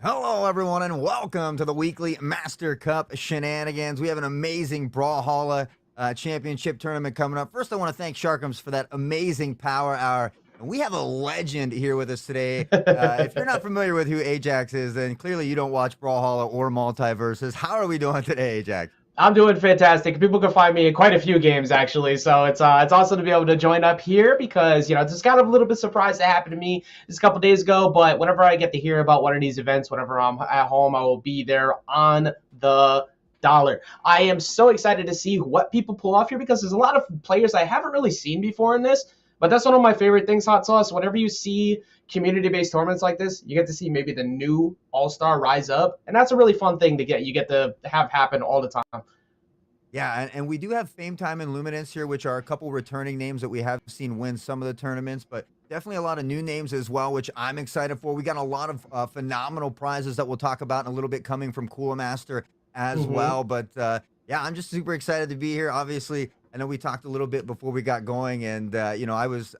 Hello, everyone, and welcome to the weekly Master Cup shenanigans. We have an amazing Brawlhalla championship tournament coming up. First, I want to thank Sharkums for that amazing power hour. And we have a legend here with us today. If you're not familiar with who Ajax is, then clearly you don't watch Brawlhalla or Multiverses. How are we doing today, Ajax? I'm doing fantastic. People can find me in quite a few games actually, so it's awesome to be able to join up here because it's kind of a little bit surprised that happened to me just a couple days ago. But whenever I get to hear about one of these events, whenever I'm at home, I will be there on the dollar. I am so excited to see what people pull off here because there's a lot of players I haven't really seen before in this. But that's one of my favorite things, Hot Sauce. Whenever you see community-based tournaments like this, you get to see maybe the new all-star rise up, and that's a really fun thing to get. You get to have happen all the time. Yeah, and we do have Fame Time and Luminance here, which are a couple returning names that we have seen win some of the tournaments, but definitely a lot of new names as well, which I'm excited for. We got a lot of phenomenal prizes that we'll talk about in a little bit coming from Cooler Master as well. But yeah, I'm just super excited to be here. Obviously, I know we talked a little bit before we got going, and I was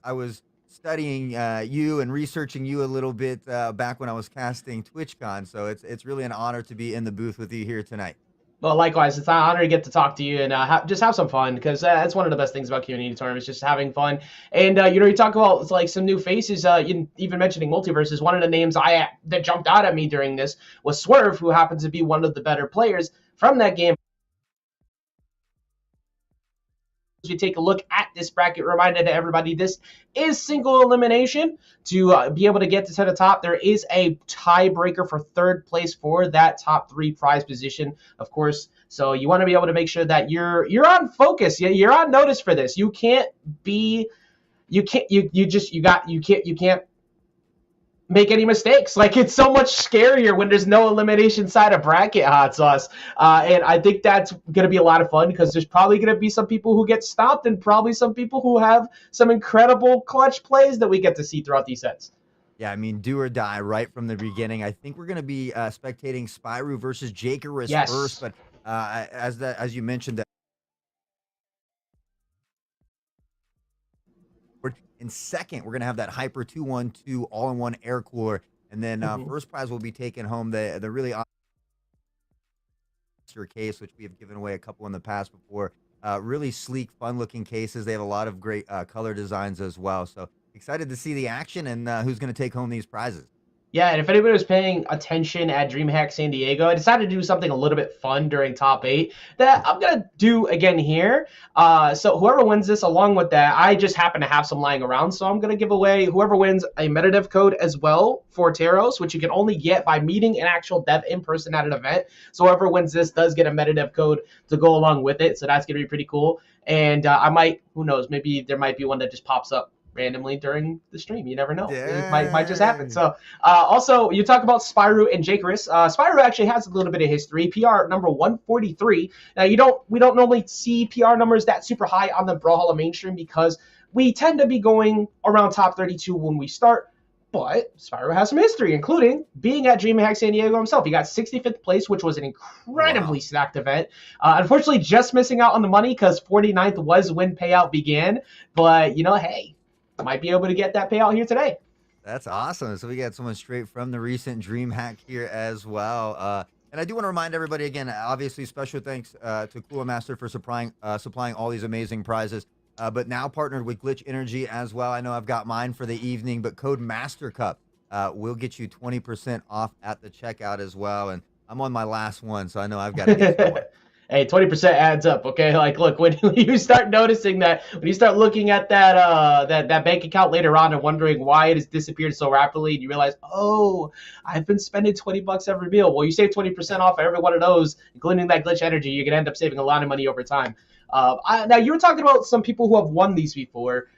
studying you and researching you a little bit back when I was casting TwitchCon. So it's really an honor to be in the booth with you here tonight. Well, likewise, it's an honor to get to talk to you and just have some fun because that's one of the best things about community tournaments, just having fun. And you talk about like some new faces. Even mentioning Multiverses, one of the names that jumped out at me during this was Swerve, who happens to be one of the better players from that game. As we take a look at this bracket, reminded to everybody this is single elimination. To be able to get to the top, there is a tiebreaker for third place for that top three prize position, of course. So you want to be able to make sure that you're on focus. You're on notice for this. You can't make any mistakes. Like, it's so much scarier when there's no elimination side of bracket, Hot Sauce. And I think that's going to be a lot of fun because there's probably going to be some people who get stopped and probably some people who have some incredible clutch plays that we get to see throughout these sets. Yeah, I mean, do or die right from the beginning. I think we're going to be spectating Spyro versus Jakerus first, but as you mentioned, that in second, we're going to have that Hyper 212 all-in-one air cooler, and then first prize will be taking home the really awesome case, which we have given away a couple in the past before. Really sleek, fun-looking cases. They have a lot of great color designs as well. So excited to see the action and who's going to take home these prizes. Yeah, and if anybody was paying attention at DreamHack San Diego, I decided to do something a little bit fun during top 8 that I'm going to do again here. So whoever wins this, along with that, I just happen to have some lying around, so I'm going to give away whoever wins a MetaDev code as well for Taros, which you can only get by meeting an actual dev in person at an event. So whoever wins this does get a MetaDev code to go along with it, so that's going to be pretty cool. And I might, who knows, maybe there might be one that just pops up randomly during the stream. You never know. It might just happen. So also, you talk about Spyro and Jakerus. Spyro actually has a little bit of history. PR number 143. Now we don't normally see PR numbers that super high on the Brawlhalla mainstream because we tend to be going around top 32 when we start. But Spyro has some history, including being at DreamHack San Diego himself. He got 65th place, which was an incredibly stacked event. Unfortunately, just missing out on the money because 49th was when payout began. But, hey, might be able to get that payout here today. That's awesome. So we got someone straight from the recent DreamHack here as well. And I do want to remind everybody again, obviously special thanks to Cooler Master for supplying all these amazing prizes. But now partnered with Glitch Energy as well. I know I've got mine for the evening, but code Mastercup will get you 20% off at the checkout as well. And I'm on my last one, so I know I've got to get going. Hey, 20% adds up, okay? Like, look, when you start noticing that, when you start looking at that bank account later on and wondering why it has disappeared so rapidly, and you realize, oh, I've been spending $20 every meal. Well, you save 20% off every one of those, including that Glitch Energy. You're gonna end up saving a lot of money over time. Now, you were talking about some people who have won these before.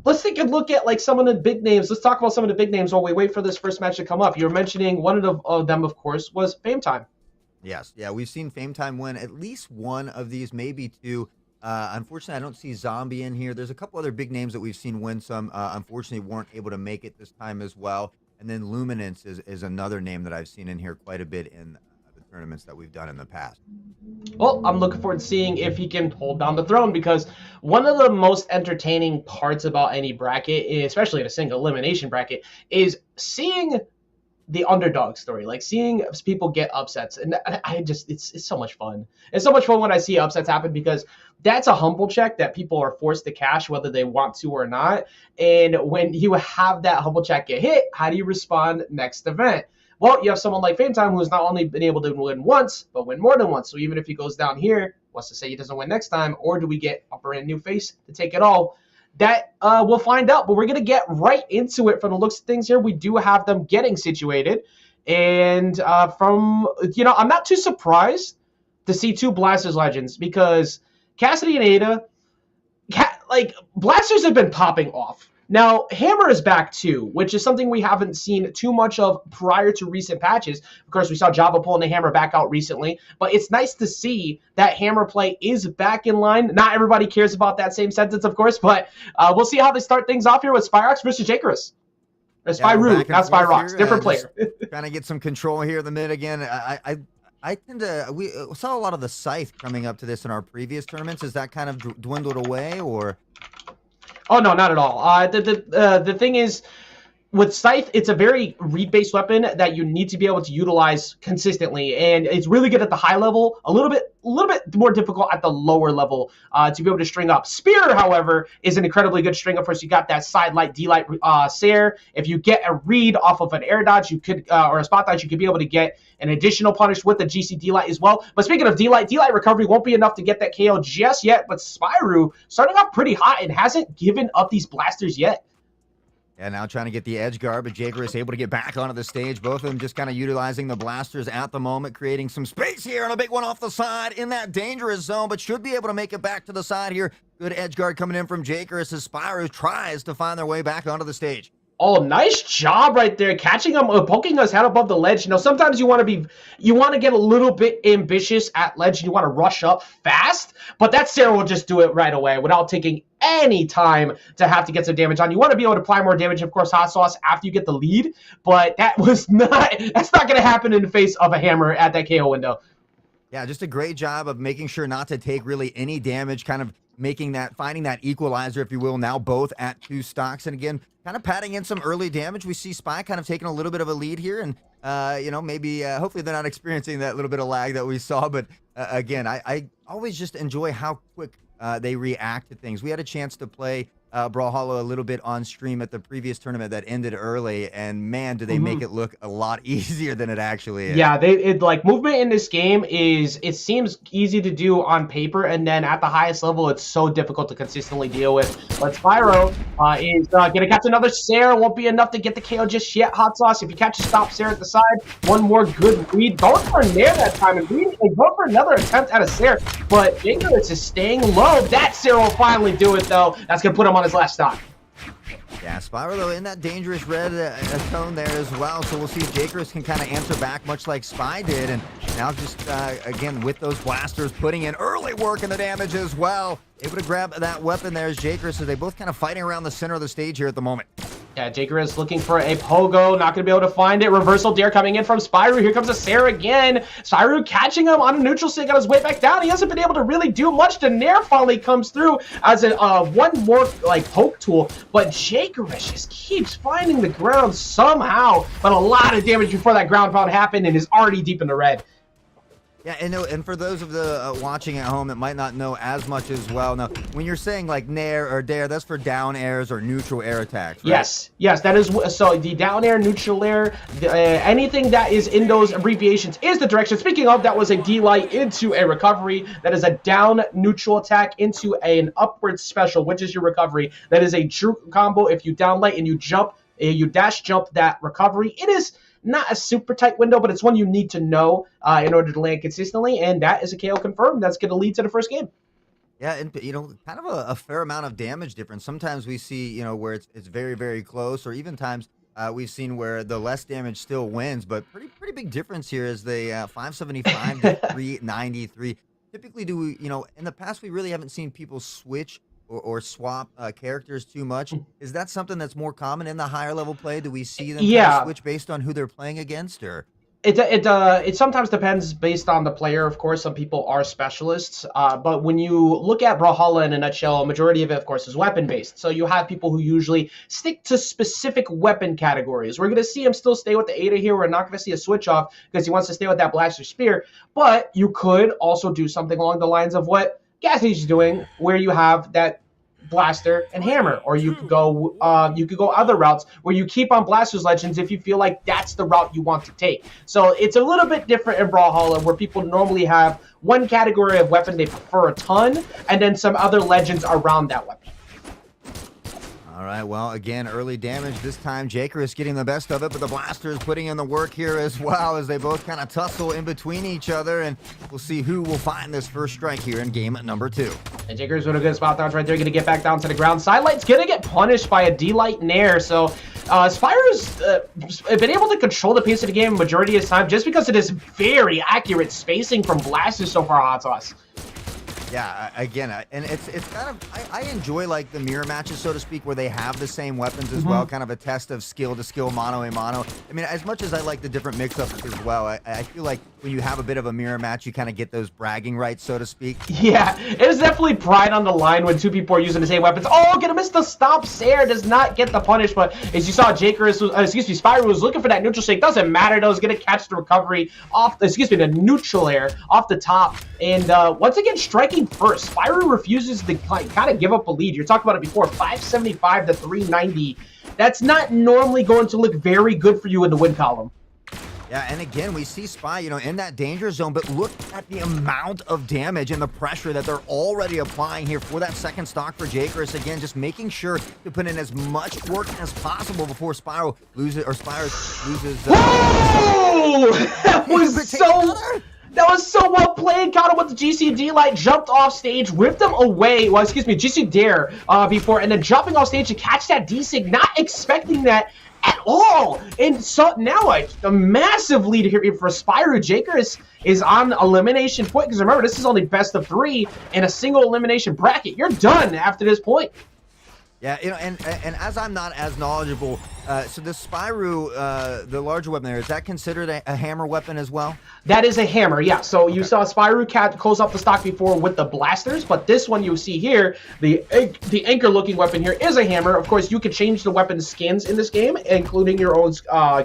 Let's take a look at like some of the big names. Let's talk about some of the big names while we wait for this first match to come up. You were mentioning one of them, of course, was Fame Time. Yes. Yeah, we've seen Fame Time win at least one of these, maybe two. Unfortunately, I don't see Zombie in here. There's a couple other big names that we've seen win some. Unfortunately, weren't able to make it this time as well. And then Luminance is another name that I've seen in here quite a bit in the tournaments that we've done in the past. Well, I'm looking forward to seeing if he can hold down the throne because one of the most entertaining parts about any bracket, especially in a single elimination bracket, is seeing the underdog story, like seeing people get upsets, and I just it's so much fun. It's so much fun when I see upsets happen because that's a humble check that people are forced to cash whether they want to or not. And when you have that humble check get hit, how do you respond next event? Well, you have someone like Fame Time who's not only been able to win once, but win more than once. So even if he goes down here, what's to say he doesn't win next time? Or do we get a brand new face to take it all? That we'll find out, but we're going to get right into it. From the looks of things here, we do have them getting situated. And I'm not too surprised to see two Blasters Legends because Cassidy and Ada, Blasters have been popping off. Now, Hammer is back too, which is something we haven't seen too much of prior to recent patches. Of course, we saw Java pulling the Hammer back out recently, but it's nice to see that Hammer play is back in line. Not everybody cares about that same sentence, of course, but we'll see how they start things off here with Spyrox versus Jakerus. Spyro, not Spyrox, different player. Trying to get some control here in the mid again. I tend to, we saw a lot of the Scythe coming up to this in our previous tournaments. Is that kind of dwindled away, or? Oh, no, not at all. The thing is, with Scythe, it's a very read-based weapon that you need to be able to utilize consistently, and it's really good at the high level, a little bit more difficult at the lower level to be able to string up. Spear, however, is an incredibly good string. Of course, you got that side light, D-light, Sair. If you get a read off of an air dodge, you could, or a spot dodge, you could be able to get an additional punish with the GC D-light as well. But speaking of D-light recovery won't be enough to get that KO just yet, but Spyro starting off pretty hot and hasn't given up these blasters yet. Yeah, now trying to get the edge guard, but Jakerus able to get back onto the stage. Both of them just kind of utilizing the blasters at the moment, creating some space here, and a big one off the side in that dangerous zone, but should be able to make it back to the side here. Good edge guard coming in from Jakerus as Spyro tries to find their way back onto the stage. Oh, nice job right there, catching him, poking his head above the ledge. You know, sometimes you want to get a little bit ambitious at ledge, and you want to rush up fast, but that Sarah will just do it right away without taking any time to have to get some damage on. You want to be able to apply more damage, of course, hot sauce after you get the lead, but that's not going to happen in the face of a Hammer at that KO window. Yeah, just a great job of making sure not to take really any damage, kind of finding that equalizer, if you will, now both at 2 stocks. And again, kind of patting in some early damage. We see Spy kind of taking a little bit of a lead here, and maybe hopefully they're not experiencing that little bit of lag that we saw. But again, I always just enjoy how quick they react to things. We had a chance to play Brawlhalla a little bit on stream at the previous tournament that ended early, and man, do they make it look a lot easier than it actually is. Yeah, movement in this game it seems easy to do on paper, and then at the highest level, it's so difficult to consistently deal with. But Spyro is going to catch another Sair. Won't be enough to get the KO just yet. Hot sauce. If you catch a stop Sair at the side, one more good read. Going for a nair that time, and going for another attempt at a Sair. But Jakerus is staying low. That Sair will finally do it, though. That's going to put him on his last stock. Yeah, Spyro, though, in that dangerous red tone there as well. So we'll see if Jakerus can kind of answer back much like Spy did. And now just, again, with those blasters, putting in early work in the damage as well. Able to grab that weapon there as Jakerus, as they both kind of fighting around the center of the stage here at the moment. Yeah, Jakerus looking for a pogo, not going to be able to find it. Reversal dare coming in from Spyro. Here comes a Sair again. Spyro catching him on a neutral stick on his way back down. He hasn't been able to really do much. The nair finally comes through as a one more poke tool, but Jakerus just keeps finding the ground somehow. But a lot of damage before that ground pound happened, and is already deep in the red. Yeah, and for those of the watching at home that might not know as much as well, now, when you're saying like nair or dare, that's for down airs or neutral air attacks, right? Yes, that is, so the down air, neutral air, anything that is in those abbreviations is the direction. Speaking of, that was a D-light into a recovery. That is a down neutral attack into an upward special, which is your recovery. That is a true combo. If you down light and you jump, you dash jump that recovery. It is not a super tight window, but it's one you need to know in order to land consistently, and that is a KO confirmed. That's going to lead to the first game. Yeah, and kind of a fair amount of damage difference. Sometimes we see, where it's very, very close, or even times we've seen where the less damage still wins, but pretty big difference here is the 575 to 393. Typically, in the past, we really haven't seen people switch or swap characters too much. Is that something that's more common in the higher level play? Do we see them kind of switch based on who they're playing against, or? It sometimes depends based on the player. Of course, some people are specialists, but when you look at Brawlhalla in a nutshell, a majority of it, of course, is weapon based. So you have people who usually stick to specific weapon categories. We're going to see him still stay with the Ada here. We're not going to see a switch off because he wants to stay with that blaster spear. But you could also do something along the lines of what Gassie's doing, where you have that blaster and hammer, or you could go other routes where you keep on blasters legends if you feel like that's the route you want to take. So it's a little bit different in Brawlhalla, where people normally have one category of weapon they prefer a ton, and then some other legends around that weapon. All right, well, again, early damage. This time, Jaker is getting the best of it, but the Blaster is putting in the work here as well, as they both kind of tussle in between each other, and we'll see who will find this first strike here in game number 2. And Jaker's in a good spot dodge right there, going to get back down to the ground. Sidelight's going to get punished by a D-Light Nair, so Spyro's been able to control the pace of the game majority of the time just because of this very accurate spacing from blasters so far, Hot Sauce. Yeah, again, and it's kind of, I enjoy like the mirror matches, so to speak, where they have the same weapons as well, kind of a test of skill to skill, mano a mano. I mean, as much as I like the different mix-ups as well, I feel like when you have a bit of a mirror match, you kind of get those bragging rights, so to speak. Yeah, it is definitely pride on the line when two people are using the same weapons. Oh, gonna miss the stop. Sair does not get the punish, but as you saw, Spyro was looking for that neutral shake. Doesn't matter though, he's gonna catch the recovery off, the neutral air off the top. And once again, striking first. Spyro refuses to kind of give up a lead. You're talking about it before, 575 to 390. That's not normally going to look very good for you in the win column. Yeah, and again, we see Spy, in that danger zone, but look at the amount of damage and the pressure that they're already applying here for that second stock for Jakerus. Again, just making sure to put in as much work as possible before Spyro loses, Whoa! That was so well played. Caught him with the GC Light, jumped off stage, whipped him away. Well, GC Dare before, and then jumping off stage to catch that D-Sig, not expecting that at all. And so now a massive lead here for Spyro. Jaker is on elimination point, because remember, this is only best of 3 in a single elimination bracket. You're done after this point. Yeah, and as I'm not as knowledgeable, so the Spyro, the larger weapon there, is that considered a hammer weapon as well? That is a hammer, yeah. So you saw Spyro close up the stock before with the blasters, but this one you see here, the anchor-looking weapon here is a hammer. Of course, you can change the weapon skins in this game, including your own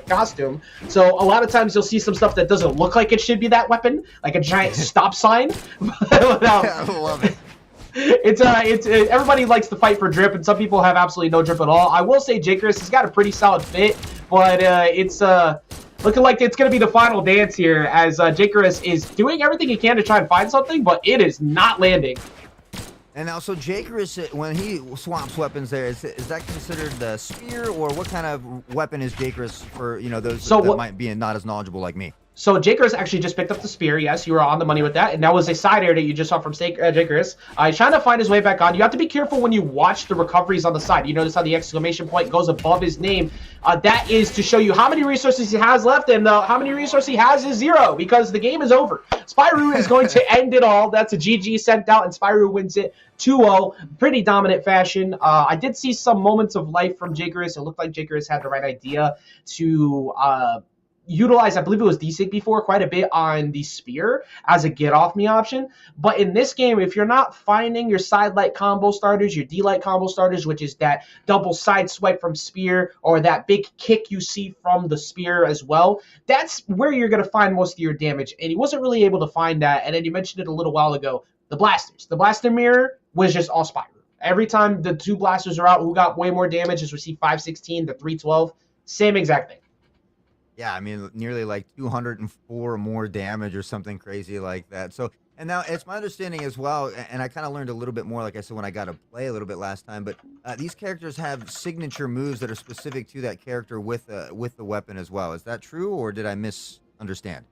costume. So a lot of times you'll see some stuff that doesn't look like it should be that weapon, like a giant stop sign. Yeah, I love it. Everybody likes to fight for drip, and some people have absolutely no drip at all. I will say Jakerus has got a pretty solid fit, but it's looking like it's going to be the final dance here, as Jakerus is doing everything he can to try and find something, but it is not landing. And now, so Jakerus, when he swaps weapons there, is that considered the spear, or what kind of weapon is Jakerus for, those that might be not as knowledgeable like me? So Jakerus actually just picked up the spear. Yes, you were on the money with that. And that was a side air that you just saw from Jakerus. He's trying to find his way back on. You have to be careful when you watch the recoveries on the side. You notice how the exclamation point goes above his name. That is to show you how many resources he has left, and how many resources he has is 0, because the game is over. Spyro is going to end it all. That's a GG sent out, and Spyro wins it 2-0. Pretty dominant fashion. I did see some moments of life from Jakerus. It looked like Jakerus had the right idea to utilize, I believe it was D-Sig before, quite a bit on the spear as a get-off-me option. But in this game, if you're not finding your side-light combo starters, your D-Light combo starters, which is that double side swipe from spear, or that big kick you see from the spear as well, that's where you're going to find most of your damage. And he wasn't really able to find that. And then you mentioned it a little while ago, the blasters. The blaster mirror was just all Spyro. Every time the 2 blasters are out, who got way more damage is received 516 to 312. Same exact thing. Yeah, I mean, nearly like 204 more damage or something crazy like that. So, and now it's my understanding as well, and I kind of learned a little bit more, like I said, when I got to play a little bit last time, but these characters have signature moves that are specific to that character with the weapon as well. Is that true, or did I misunderstand?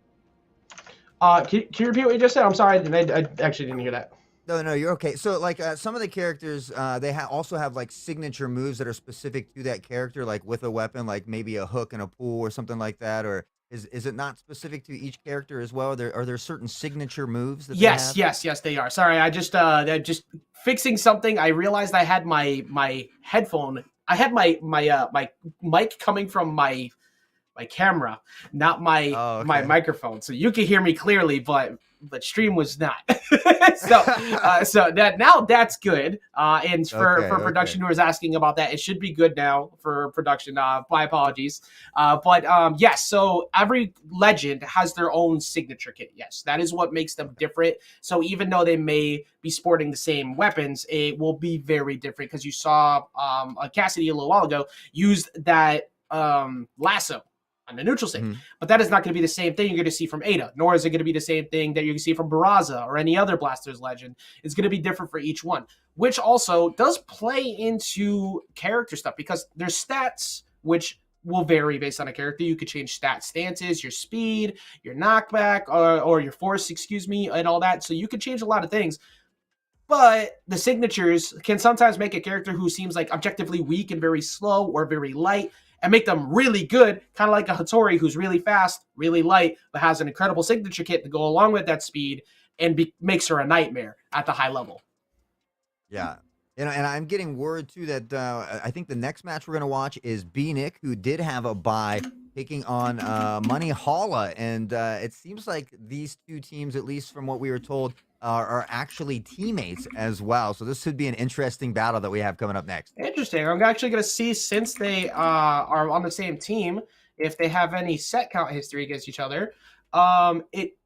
Can you repeat what you just said? I'm sorry, I actually didn't hear that. No, you're okay. So, like, some of the characters, they also have, like, signature moves that are specific to that character, like, with a weapon, like maybe a hook and a pull or something like that, or is it not specific to each character as well? Are there certain signature moves that yes, they have? Yes, they are. Sorry, I just fixing something. I realized I had my headphone. I had my mic coming from my camera, not my Oh, my okay. microphone. So you can hear me clearly, but stream was not. so so that now that's good. And Okay, for okay. production who was asking about that, it should be good now for production. My apologies. But yes, so every legend has their own signature kit. Yes, that is what makes them different. So even though they may be sporting the same weapons, it will be very different because you saw Cassidy a little while ago used that lasso on the neutral stage. Mhm. But that is not going to be the same thing you're going to see from Ada, nor is it going to be the same thing that you can see from Barraza or any other Blasters legend. It's going to be different for each one, which also does play into character stuff because there's stats which will vary based on a character. You could change stat stances, your speed, your knockback, or your force, excuse me, and all that. So you could change a lot of things. But the signatures can sometimes make a character who seems like objectively weak and very slow or very light and make them really good, kind of like a Hattori who's really fast, really light, but has an incredible signature kit to go along with that speed and makes her a nightmare at the high level. Yeah. And I'm getting word too that I think the next match we're gonna watch is B-Nick, who did have a bye, taking on Brawlhalla, and it seems like these two teams, at least from what we were told, are actually teammates as well. So this should be an interesting battle that we have coming up next. Interesting. I'm actually going to see, since they are on the same team, if they have any set count history against each other. It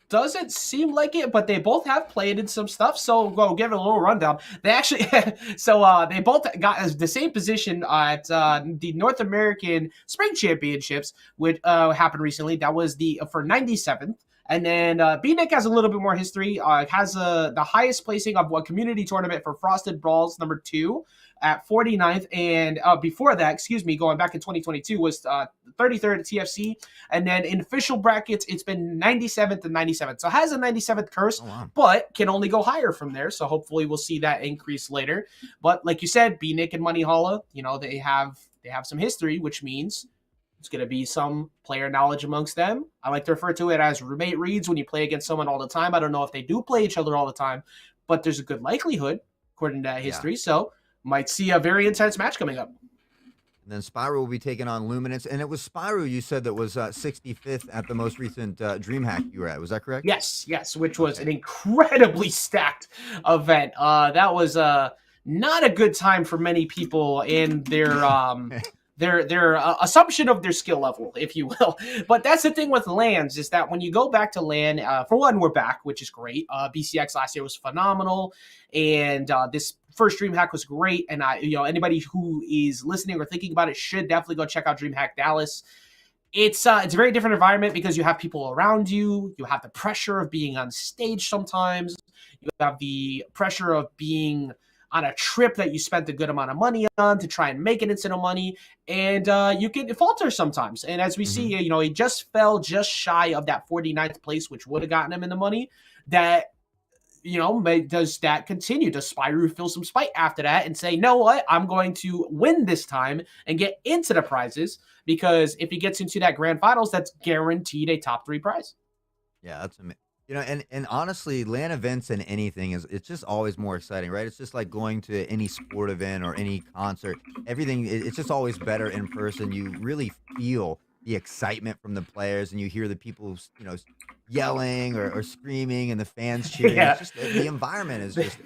doesn't seem like it, but they both have played in some stuff. So we'll give it a little rundown. They actually, they both got the same position at the North American Spring Championships, which happened recently. That was for 97th. And then B-Nick has a little bit more history. Has the highest placing of a community tournament for Frosted Brawls #2 at 49th. And before that, excuse me, going back in 2022 was 33rd at TFC. And then in official brackets, it's been 97th and 97th. So it has a 97th curse, but can only go higher from there. So hopefully we'll see that increase later. But like you said, B-Nick and Brawlhalla, they have some history, which means it's going to be some player knowledge amongst them. I like to refer to it as roommate reads when you play against someone all the time. I don't know if they do play each other all the time, but there's a good likelihood, according to that history. Yeah. So might see a very intense match coming up. And then Spyro will be taking on Luminance. And it was Spyro, you said, that was 65th at the most recent DreamHack you were at. Was that correct? Yes, which was an incredibly stacked event. That was not a good time for many people in their assumption of their skill level, if you will. But that's the thing with LANs, is that when you go back to LAN, for one, we're back, which is great. BCX last year was phenomenal, and this first DreamHack was great. And anybody who is listening or thinking about it should definitely go check out DreamHack Dallas. It's a very different environment because you have people around you. You have the pressure of being on stage sometimes. You have the pressure of being on a trip that you spent a good amount of money on to try and make an instant of money, and you can falter sometimes. And as we see, he just fell just shy of that 49th place, which would have gotten him in the money. That, does that continue? Does Spyro feel some spite after that and say, "No, what? I'm going to win this time and get into the prizes"? Because if he gets into that grand finals, that's guaranteed a top 3 prize. Yeah, that's amazing. And honestly, LAN events and anything it's just always more exciting, right? It's just like going to any sport event or any concert. Everything, it's just always better in person. You really feel the excitement from the players, and you hear the people, yelling or screaming, and the fans cheering. Yeah. It's just, the environment is just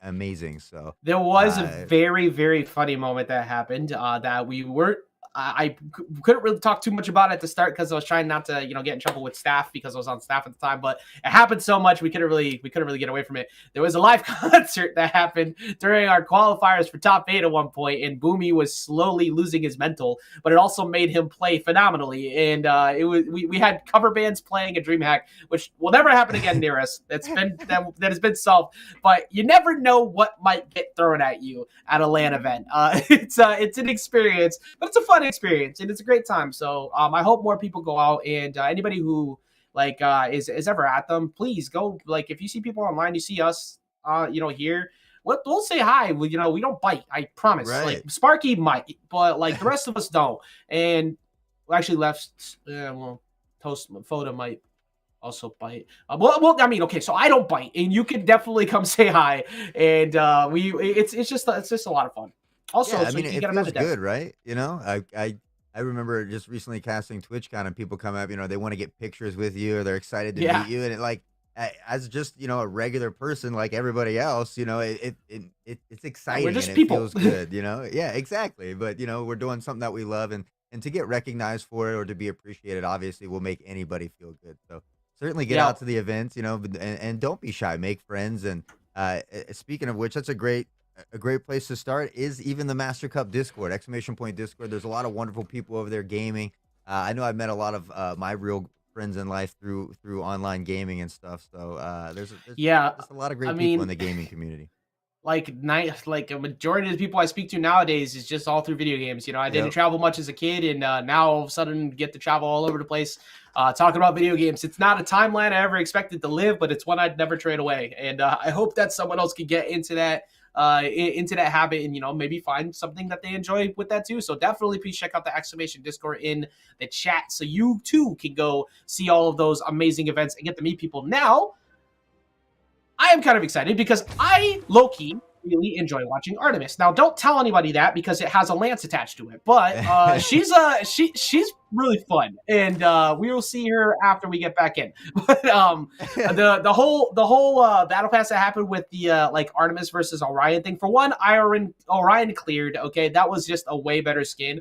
amazing. So there was a very, very funny moment that happened that we weren't. I couldn't really talk too much about it at the start because I was trying not to, get in trouble with staff because I was on staff at the time. But it happened so much we couldn't really get away from it. There was a live concert that happened during our qualifiers for top 8 at one point, and Boomy was slowly losing his mental, but it also made him play phenomenally. And we had cover bands playing a DreamHack, which will never happen again near us. That has been solved. But you never know what might get thrown at you at a LAN event. It's an experience, but it's a fun experience, and it's a great time. So I hope more people go out, and anybody who is ever at them, please go. If you see people online, you see us here, we'll say hi. We don't bite, I promise. Right. Sparky might, but the rest of us don't. And actually Toast Photo might also bite. Okay, so I don't bite, and you can definitely come say hi, and it's just a lot of fun. Also, yeah, so it feels good, right? I remember just recently casting TwitchCon and people come up, they want to get pictures with you or they're excited to Yeah. meet you. And as just, a regular person like everybody else, it's Yeah, we're exciting and just it people. feels good, Yeah, exactly. But, we're doing something that we love and to get recognized for it or to be appreciated, obviously will make anybody feel good. So certainly get Yeah. out to the events, and don't be shy, make friends. And speaking of which, that's a great place to start is even the Mastercup Discord, exclamation point Discord. There's a lot of wonderful people over there gaming. I know I've met a lot of my real friends in life through online gaming and stuff. So there's Yeah. just a lot of I great people in mean, the gaming community. like a majority of the people I speak to nowadays is just all through video games. I didn't Yep. travel much as a kid, and now all of a sudden get to travel all over the place, talking about video games. It's not a timeline I ever expected to live, but it's one I'd never trade away. And I hope that someone else could get into that habit, and maybe find something that they enjoy with that too. So definitely please check out the exclamation Discord in the chat so you too can go see all of those amazing events and get to meet people. Now I am kind of excited because I, low-key, really enjoy watching Artemis. Now, don't tell anybody that because it has a lance attached to it. But she's really fun, and we will see her after we get back in. But the whole battle pass that happened with the like Artemis versus Orion thing. For one, Orion cleared. Okay, that was just a way better skin,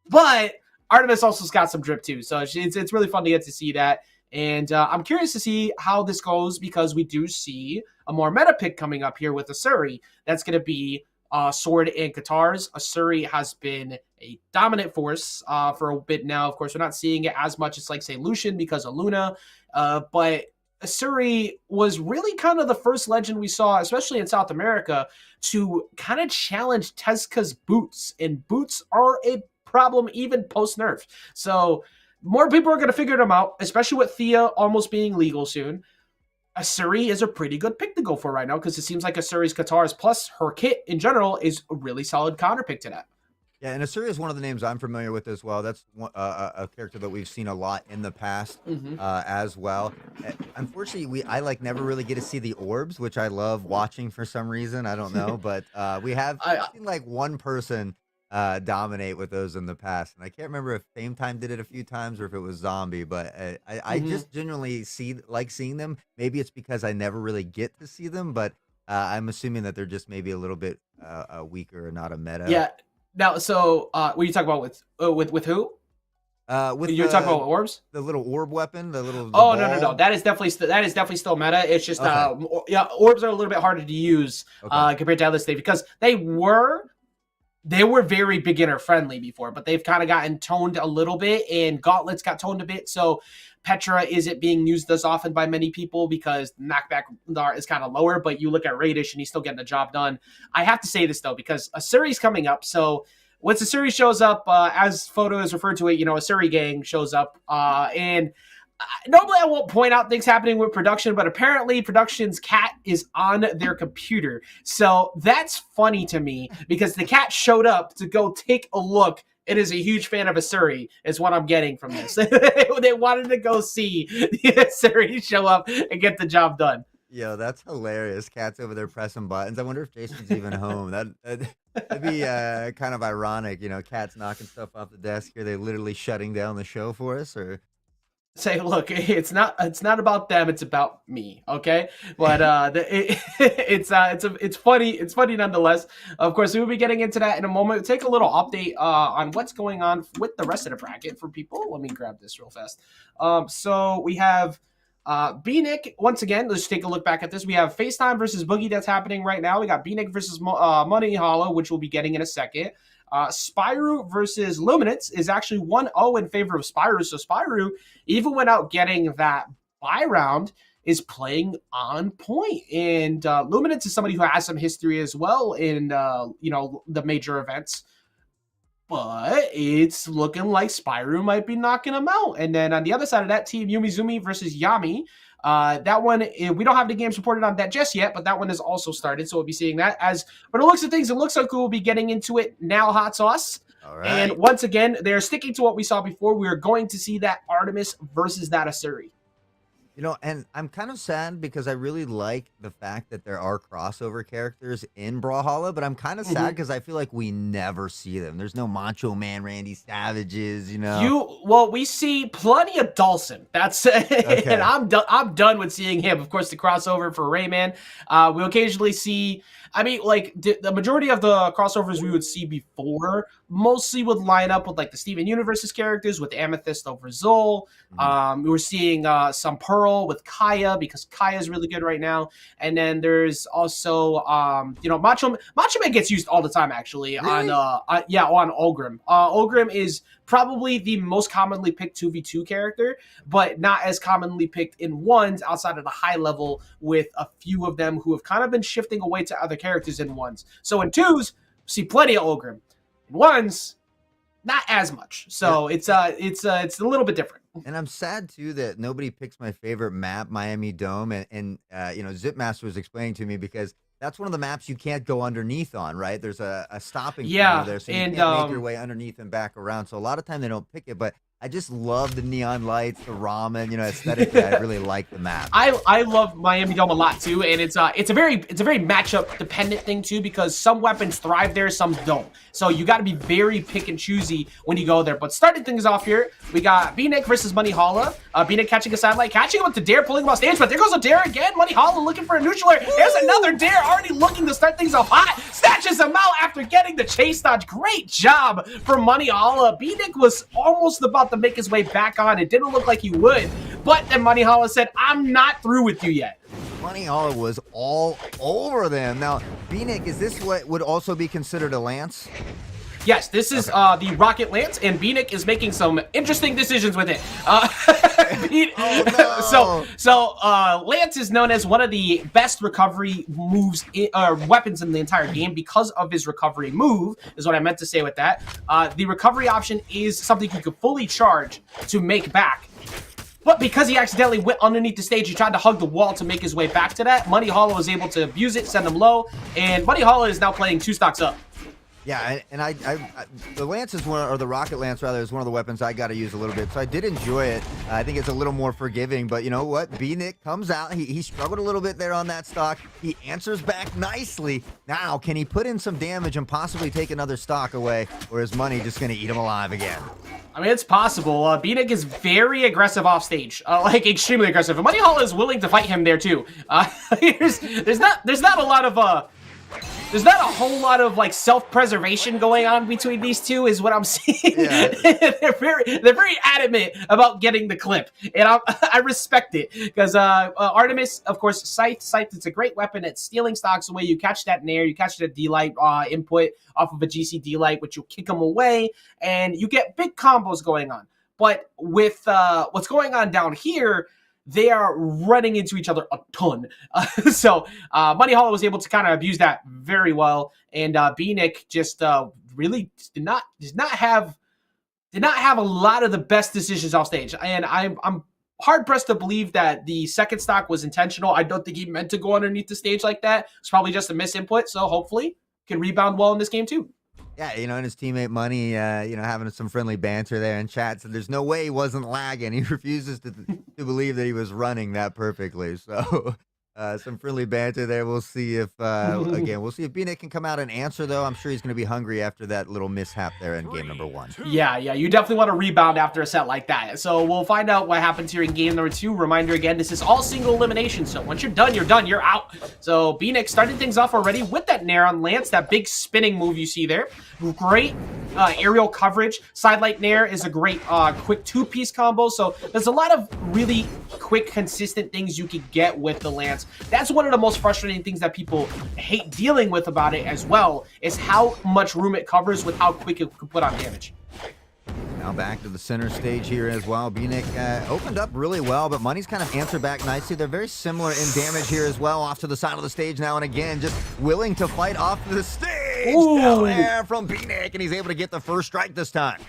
but Artemis also's got some drip too. So it's really fun to get to see that. And I'm curious to see how this goes because we do see a more meta pick coming up here with Asuri. That's going to be Sword and Katars. Asuri has been a dominant force for a bit now. Of course, we're not seeing it as much as, like, say, Lucian because of Luna. But Asuri was really kind of the first legend we saw, especially in South America, to kind of challenge Tezuka's boots. And boots are a problem even post-nerf. So more people are going to figure them out, especially with Thea almost being legal soon. Asuri is a pretty good pick to go for right now because it seems like Asuri's Katars plus her kit in general is a really solid counter pick to that. Yeah, and Asuri is one of the names I'm familiar with as well. That's a character that we've seen a lot in the past as well. Unfortunately, I like never really get to see the orbs, which I love watching for some reason. I don't know, but we have seen like one person dominate with those in the past, and I can't remember if Fame Time did it a few times or if it was Zombie. But I just genuinely like seeing them. Maybe it's because I never really get to see them, but I'm assuming that they're just maybe a little bit weaker or not a meta. Yeah. Now, so what you talk about with who? With You're talking about orbs? the little orb weapon, the little. Oh, no. That is definitely still meta. It's just Okay. orbs are a little bit harder to use compared to other states because they were very beginner friendly before, but they've kind of gotten toned a little bit, and gauntlets got toned a bit. So Petra isn't being used as often by many people because knockback is kind of lower, but you look at Radish and he's still getting the job done. I have to say this though, because Asuri's coming up. So once Asuri shows up, as Photo has referred to it, Asuri gang shows up, and normally I won't point out things happening with production, but apparently production's cat is on their computer. So that's funny to me because the cat showed up to go take a look. It is a huge fan of Asuri, is what I'm getting from this. They wanted to go see Asuri show up and get the job done. Yo, that's hilarious. Cat's over there pressing buttons. I wonder if Jason's even home. That'd be kind of ironic. Cat's knocking stuff off the desk here. They literally shutting down the show for us, or say, look, it's not about them, it's about me, okay? But it's funny nonetheless. Of course, we'll be getting into that in a moment. We'll take a little update on what's going on with the rest of the bracket for people. Let me grab this real fast. So we have B-Nick, once again, let's take a look back at this. We have FaceTime versus Boogie that's happening right now. We got B-Nick versus Money Hollow, which we'll be getting in a second. Spyro versus Luminance is actually 1-0 in favor of Spyro. So Spyro, even without getting that bye round, is playing on point. And Luminance is somebody who has some history as well in the major events. But it's looking like Spyro might be knocking him out. And then on the other side of that, Team Yumizumi versus Yami. That one, we don't have the games reported on that just yet, but that one has also started, so we'll be seeing that. As for the looks of things, it looks like we'll be getting into it now, Hot Sauce. all right. And once again, they're sticking to what we saw before. We are going to see that Artemis versus that Asuri. You know, and I'm kind of sad because I really like the fact that there are crossover characters in Brawlhalla, but I'm kind of sad Mhm. because I feel like we never see them. There's no Macho Man Randy Savages, you know. Well, we see plenty of Dawson. That's and Okay. I'm done with seeing him. Of course, the crossover for Rayman. We'll occasionally see. I mean, like the majority of the crossovers we would see before mostly would line up with like the Steven Universe's characters with Amethyst over Zol. Mhm. We were seeing some Pearl with Kaya because Kaya is really good right now. And then there's also Macho Man gets used all the time actually on Really? on Ulgrim. Ulgrim is probably the most commonly picked 2v2 character, but not as commonly picked in ones outside of the high level, with a few of them who have kind of been shifting away to other characters in ones. So in twos, see plenty of Ulgrim. In ones, not as much. And So it's a little bit different. And I'm sad too that nobody picks my favorite map, Miami Dome, and Zipmaster was explaining to me because that's one of the maps you can't go underneath on, right? There's a stopping point over Yeah, there, so you and can't make your way underneath and back around. So a lot of time they don't pick it, but I just love the neon lights, the ramen, aesthetically. I really like the map. I love Miami Dome a lot too, and it's a very matchup dependent thing too, because some weapons thrive there, some don't. So you got to be very pick and choosy when you go there. But starting things off here, we got B-Nick versus Moneyhalla. B-Nick catching a satellite, catching him with the dare, pulling him off stage, but there goes a dare again. Moneyhalla looking for a neutral. There's another dare, already looking to start things off hot. Snatches him out after getting the chase dodge. Great job for Moneyhala. B-Nick was almost about to make his way back on. It didn't look like he would, but then Moneyhala said, I'm not through with you yet. Moneyhala was all over them. Now, B-Nick, is this what would also be considered a lance? Yes, this is the Rocket Lance, and B-Nick is making some interesting decisions with it. Oh, no. So Lance is known as one of the best recovery moves, weapons in the entire game because of his recovery move, is what I meant to say with that. The recovery option is something you could fully charge to make back. But because he accidentally went underneath the stage, he tried to hug the wall to make his way back to that. Moneyhala was able to abuse it, send him low, and Moneyhala is now playing 2 stocks up. Yeah, and the lance is or the rocket lance rather, is one of the weapons I got to use a little bit. So I did enjoy it. I think it's a little more forgiving, but you know what? B-Nick comes out. He struggled a little bit there on that stock. He answers back nicely. Now, can he put in some damage and possibly take another stock away, or is Money just going to eat him alive again? I mean, it's possible. B-Nick is very aggressive off stage, like extremely aggressive. And Moneyhala is willing to fight him there too. There's not a lot of there's not a whole lot of like self-preservation going on between these two, is what I'm seeing. Yeah. they're very adamant about getting the clip, and I respect it, because Artemis, of course, Scythe is a great weapon at stealing stocks away. You catch that Nair, you catch that D-Light input off of a GC D-Light, which will kick them away, and you get big combos going on. But with what's going on down here, they are running into each other a ton. So Moneyhala was able to kind of abuse that very well, and B-Nick just really did not have a lot of the best decisions off stage. And I'm hard pressed to believe that the second stock was intentional. I don't think he meant to go underneath the stage like that. It's probably just a misinput. So hopefully can rebound well in this game too. Yeah, and his teammate Money, having some friendly banter there in chat. So there's no way he wasn't lagging. He refuses to believe that he was running that perfectly. So some friendly banter there. We'll see if, we'll see if B-Nick can come out and answer, though. I'm sure he's going to be hungry after that little mishap there in game number 1. Yeah, you definitely want to rebound after a set like that. So we'll find out what happens here in game number 2. Reminder again, this is all single elimination. So once you're done, you're out. So B-Nick started things off already with that Nair on Lance, that big spinning move you see there. Great aerial coverage. Sidelight Nair is a great quick 2-piece combo. So there's a lot of really quick, consistent things you can get with the Lance. That's one of the most frustrating things that people hate dealing with about it as well, is how much room it covers with how quick it can put on damage. Now back to the center stage here as well. B-Nick opened up really well, but Money's kind of answered back nicely. They're very similar in damage here as well, off to the side of the stage now and again, just willing to fight off the stage. stage. Down there from B-Nick, and he's able to get the first strike this time.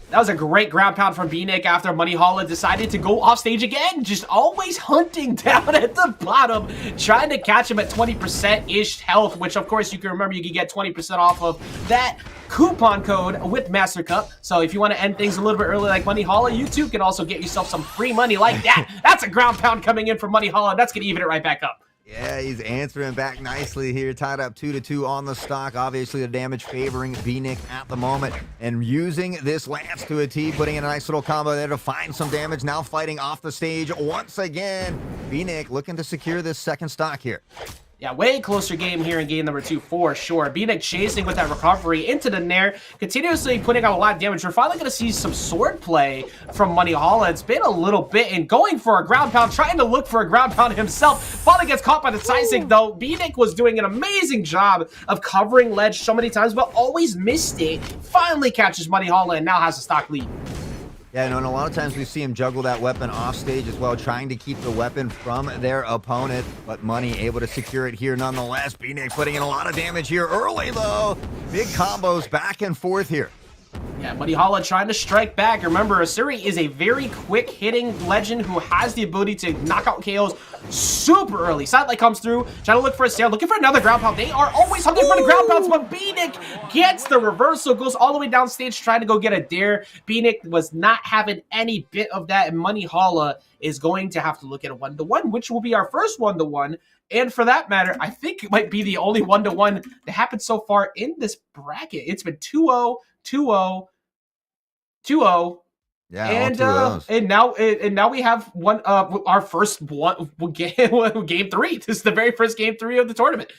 That was a great ground pound from B-Nick after Moneyhalla decided to go off stage again. Just always hunting down at the bottom, trying to catch him at 20%-ish health, which of course you can remember you can get 20% off of that coupon code with Mastercup. So if you want to end things a little bit early like Moneyhalla, you too can also get yourself some free money like that. That's a ground pound coming in from Moneyhalla. That's going to even it right back up. Yeah, he's answering back nicely here, tied up 2-2 on the stock. Obviously, the damage favoring B-Nick at the moment, and using this Lance to a T, putting in a nice little combo there to find some damage. Now fighting off the stage once again. B-Nick looking to secure this second stock here. Yeah, way closer game here in game number 2 for sure. B-Nick chasing with that recovery into the Nair, continuously putting out a lot of damage. We're finally going to see some sword play from Moneyhalla. It's been a little bit, and going for a ground pound, trying to look for a ground pound himself. Finally gets caught by the side stick, though. B-Nick was doing an amazing job of covering ledge so many times, but always missed it. Finally catches Moneyhalla and now has a stock lead. Yeah, no, and a lot of times we see him juggle that weapon off stage as well, trying to keep the weapon from their opponent, but Money able to secure it here nonetheless. B-Nick putting in a lot of damage here early, though. Big combos back and forth here. Yeah, Moneyhalla trying to strike back. Remember, Asuri is a very quick-hitting legend who has the ability to knock out KOs super early. Sidelight comes through, trying to look for a sail, looking for another ground pound. They are always hunting for the ground pounds, but B-Nick gets the reversal, goes all the way down stage trying to go get a dare. B-Nick was not having any bit of that, and Moneyhalla is going to have to look at a 1-to-1, which will be our first 1-to-1. And for that matter, I think it might be the only 1-to-1 that happened so far in this bracket. It's been 2-0, 2-0, 2-0. Yeah, and now we have one our first game 3. This is the very first game 3 of the tournament.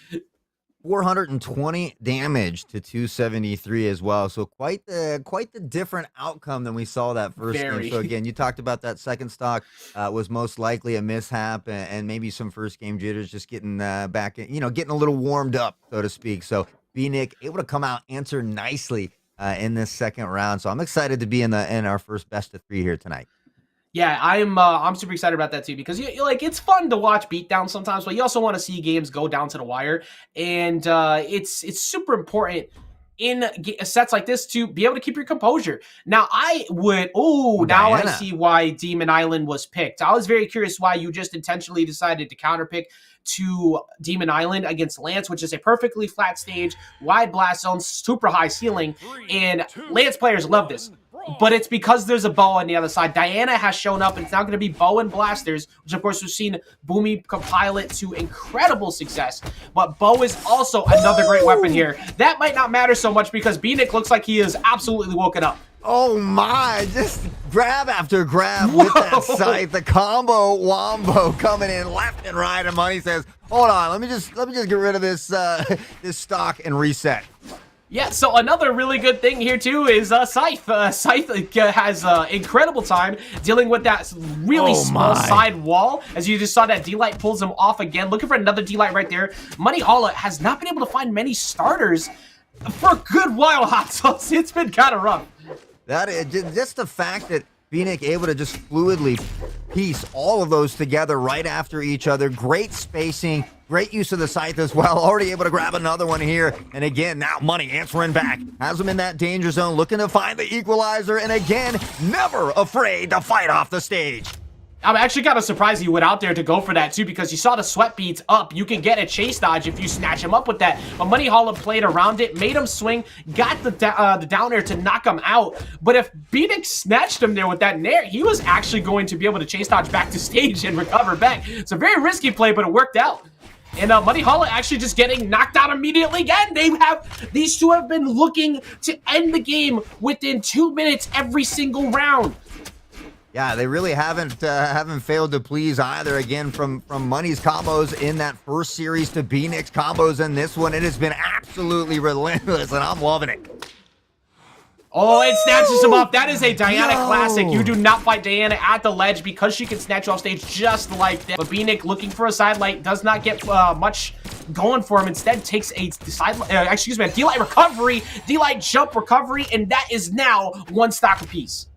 420 damage to 273 as well. So quite the different outcome than we saw that first game. So again, you talked about that second stock was most likely a mishap and maybe some first game jitters, just getting back, getting a little warmed up, so to speak. So B-Nick able to come out, answer nicely in this second round. So I'm excited to be in our first best of 3 here tonight. Yeah, I'm super excited about that too, because it's fun to watch beatdown sometimes, but you also want to see games go down to the wire, and it's super important in sets like this to be able to keep your composure. Now I see why Demon Island was picked. I was very curious why you just intentionally decided to counterpick to Demon Island against Lance, which is a perfectly flat stage, wide blast zone, super high ceiling, and Lance players love this. But it's because there's a bow on the other side. Diana has shown up, and it's now going to be bow and blasters, which of course we've seen Boomy compile it to incredible success. But bow is also another great weapon here. That might not matter so much because B-Nick looks like he is absolutely woken up. Oh my, just grab after grab with that sight. The combo wombo coming in left and right, and Money says, hold on, let me just get rid of this this stock and reset. Yeah, so another really good thing here too is Scythe. Scythe has incredible time dealing with that really small side wall. As you just saw, that D-Light pulls him off again. Looking for another D-Light right there. Moneyhalla has not been able to find many starters for a good while, Hot Sauce. It's been kind of rough. That is just the fact that B-Nick able to just fluidly piece all of those together right after each other. Great spacing, great use of the scythe as well. Already able to grab another one here. And again, now Money answering back. Has him in that danger zone, looking to find the equalizer. And again, never afraid to fight off the stage. I'm actually kind of surprised he went out there to go for that too, because you saw the sweat beads up. You can get a chase dodge if you snatch him up with that. But Moneyhalla played around it, made him swing, got the down air to knock him out. But if B-Nick snatched him there with that nair, he was actually going to be able to chase dodge back to stage and recover back. It's a very risky play, but it worked out. And Moneyhalla actually just getting knocked out immediately again. These two have been looking to end the game within 2 minutes every single round. Yeah, they really haven't failed to please either. Again, from Money's combos in that first series to B-Nick's combos in this one, it has been absolutely relentless, and I'm loving it. Oh, it snatches him up. That is a Diana classic. You do not fight Diana at the ledge because she can snatch you off stage just like that. But B-Nick looking for a sidelight does not get much going for him. Instead, takes a D-Light recovery, D-Light jump recovery, and that is now 1 stock apiece.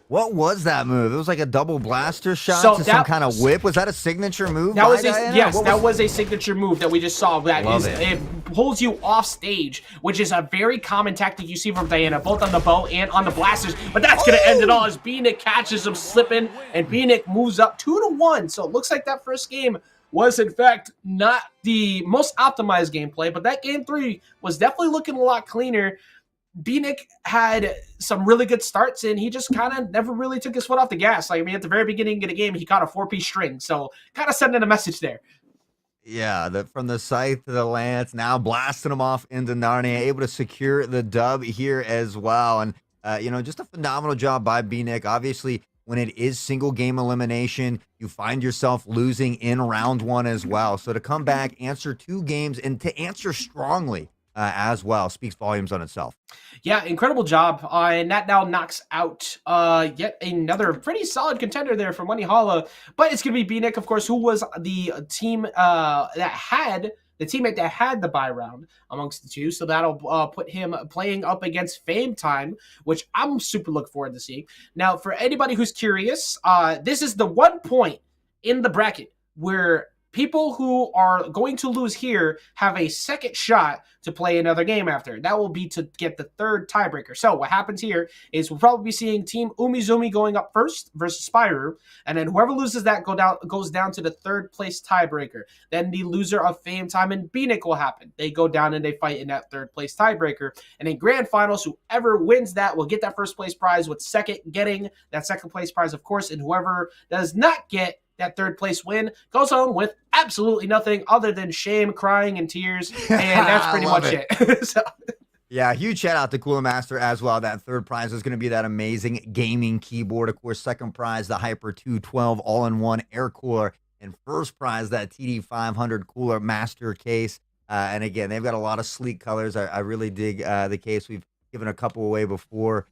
What was that move? It was like a double blaster shot So to some kind of whip. Was that a signature move? That was Diana? that was a signature move that we just saw. It pulls you off stage, which is a very common tactic you see from Diana, both on the bow and on the blasters. But that's gonna end it all as B-Nick catches him slipping, and B-Nick moves up 2-1. So it looks like that first game was in fact not the most optimized gameplay, but that game 3 was definitely looking a lot cleaner. B-Nick had some really good starts, and he just kind of never really took his foot off the gas. Like, I mean, at the very beginning of the game, he caught a 4-piece string, so kind of sending a message there. Yeah, from the scythe to the lance, now blasting him off into Narnia, able to secure the dub here as well. And, just a phenomenal job by B-Nick. Obviously, when it is single game elimination, you find yourself losing in round 1 as well. So to come back, answer 2 games, and to answer strongly, as well, speaks volumes on itself. Yeah, incredible job. And that now knocks out yet another pretty solid contender there from Brawlhalla. But it's going to be B-Nick, of course, who was the team that had the teammate that had the bye round amongst the two. So that'll put him playing up against Fame Time, which I'm super looking forward to seeing. Now, for anybody who's curious, this is the one point in the bracket where people who are going to lose here have a second shot to play another game after. That will be to get the third tiebreaker. So what happens here is we'll probably be seeing Team Umizoomi going up first versus Spyro, and then whoever loses that goes down to the third place tiebreaker. Then the loser of Fame Time and B-Nick will happen. They go down and they fight in that third place tiebreaker. And in grand finals, whoever wins that will get that first place prize, with second getting that second place prize, of course, and whoever does not get that third place win goes home with absolutely nothing other than shame, crying, and tears, and that's pretty much it. So. Yeah, huge shout out to Cooler Master as well. That third prize is going to be that amazing gaming keyboard. Of course, second prize, the Hyper 212 all-in-one air cooler. And first prize, that TD500 cooler master case. And again, they've got a lot of sleek colors. I really dig the case. We've given a couple away before.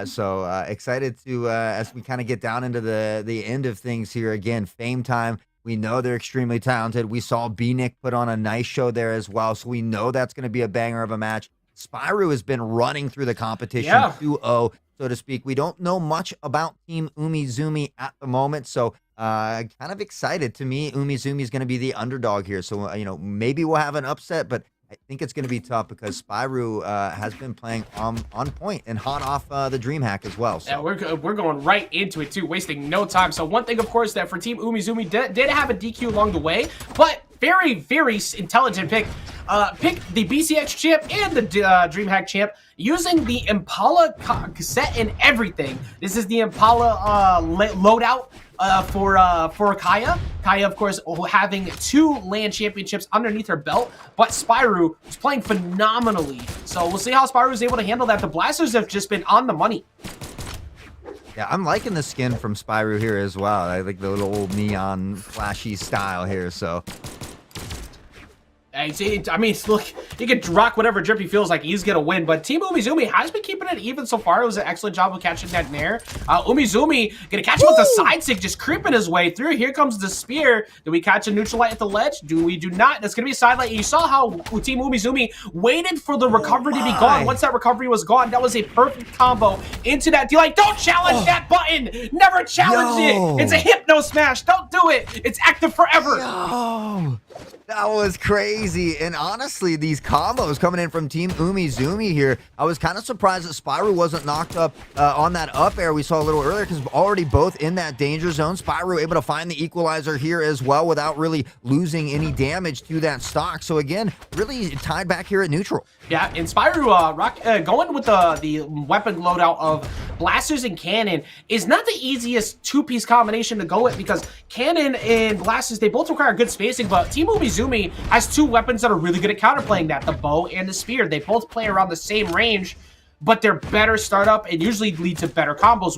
So excited to, as we kind of get down into the end of things here, again, Fame Time. We know they're extremely talented. We saw B-Nick put on a nice show there as well. So we know that's going to be a banger of a match. Spyro has been running through the competition 2-0, so to speak. We don't know much about Team Umizoomi at the moment. So kind of excited. To me, Umizoomi is going to be the underdog here. So, maybe we'll have an upset, but I think it's going to be tough because Spyro has been playing on point and hot off the DreamHack as well. So. Yeah, we're going right into it too, wasting no time. So one thing, of course, that for Team Umizoomi did have a DQ along the way, but very, very intelligent pick. Pick the BCX champ and the DreamHack champ using the Impala cassette and everything. This is the Impala loadout for Kaya. Kaya, of course, having 2 LAN championships underneath her belt, but Spyro is playing phenomenally. So we'll see how Spyro is able to handle that. The blasters have just been on the money. Yeah, I'm liking the skin from Spyro here as well. I like the little old neon flashy style here, so... I mean, look, he can rock whatever drip he feels like he's going to win, but Team Umizoomi has been keeping it even so far. It was an excellent job of catching that Nair. Umizoomi going to catch him with the side stick, just creeping his way through. Here comes the spear. Do we catch a neutral light at the ledge? We do not. That's going to be a side light. You saw how Team Umizoomi waited for the recovery to be gone. Once that recovery was gone, that was a perfect combo into that D-Light. Don't challenge that button. Never challenge it. It's a hypno smash. Don't do it. It's active forever. That was crazy. And honestly, these combos coming in from Team Umizoomi here, I was kind of surprised that Spyro wasn't knocked up on that up air we saw a little earlier, because already both in that danger zone. Spyro able to find the equalizer here as well without really losing any damage to that stock. So again, really tied back here at neutral. Yeah, and Spyro going with the weapon loadout of blasters and cannon is not the easiest 2-piece combination to go with, because cannon and blasters, they both require good spacing, but Team Umizoomi has 2 weapons that are really good at counterplaying that, the bow and the spear. They both play around the same range, but they're better startup and usually lead to better combos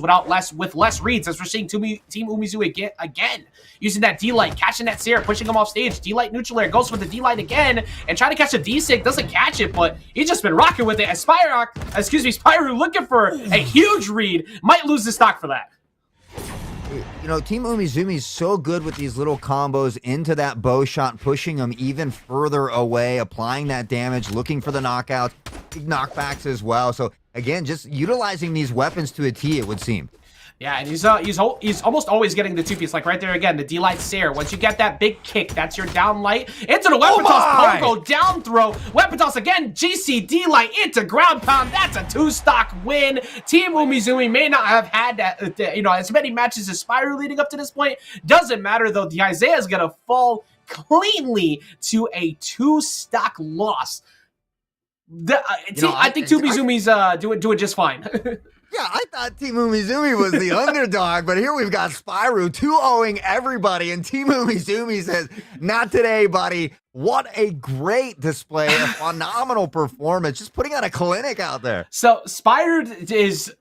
with less reads, as we're seeing Team Umizoomi again using that D-Light, catching that Seer, pushing him off stage. D-Light neutral air, goes for the D-Light again, and trying to catch a D-Sig, doesn't catch it, but he's just been rocking with it. As Spyro looking for a huge read, might lose the stock for that. Team Umizoomi is so good with these little combos into that bow shot, pushing them even further away, applying that damage, looking for the knockouts, big knockbacks as well. So again, just utilizing these weapons to a T, it would seem. Yeah, and he's almost always getting the two-piece. Like right there again, the D-Light Sair. Once you get that big kick, that's your down light. Into the weapon toss, Pogo, down throw. Weapon toss again, GC, D-Light into ground pound. That's a 2-stock win. Team Umizoomi may not have had that, as many matches as Spyro leading up to this point. Doesn't matter, though. The Isaiah is going to fall cleanly to a 2-stock loss. I think Umizumi's doing just fine. Yeah, I thought Team Umizoomi was the underdog, but here we've got Spyro 2-0ing everybody, and Team Umizoomi says, not today, buddy. What a great display, a phenomenal performance, just putting on a clinic out there. So Spyro is,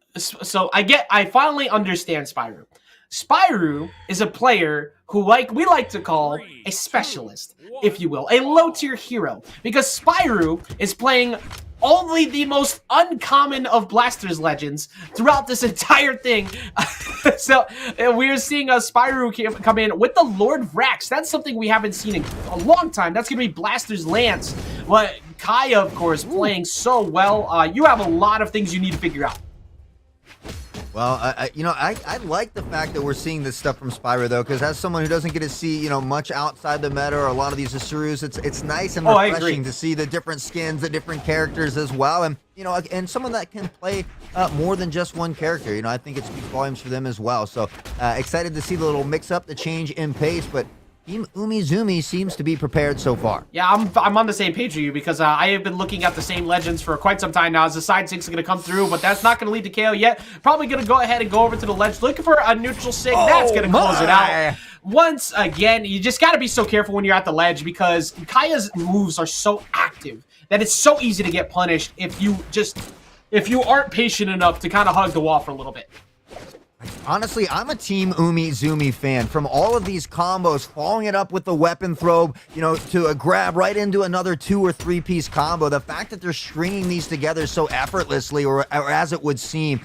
I finally understand Spyro. Spyro is a player who we like to call a specialist, if you will, a low-tier hero, because Spyro is playing only the most uncommon of Blasters legends throughout this entire thing. So we're seeing Spyro come in with the Lord Vrax. That's something we haven't seen in a long time. That's going to be Blasters Lance. But Kaya, of course, playing so well. You have a lot of things you need to figure out. Well, I like the fact that we're seeing this stuff from Spyro, though, because as someone who doesn't get to see, much outside the meta or a lot of these Asurus, it's nice and refreshing to see the different skins, the different characters as well, and, and someone that can play more than just one character. I think it speaks volumes for them as well. So excited to see the little mix-up, the change in pace, but Team Umizoomi seems to be prepared so far. Yeah, I'm on the same page with you because I have been looking at the same legends for quite some time now as the side 6 is going to come through, but that's not going to lead to KO yet. Probably going to go ahead and go over to the ledge looking for a neutral sig. That's going to close it out. Once again, you just got to be so careful when you're at the ledge because Kaya's moves are so active that it's so easy to get punished if you aren't patient enough to kind of hug the wall for a little bit. Honestly, I'm a Team Umizoomi fan. From all of these combos, following it up with the weapon throw, to a grab right into another 2 or 3-piece combo, the fact that they're stringing these together so effortlessly, or as it would seem,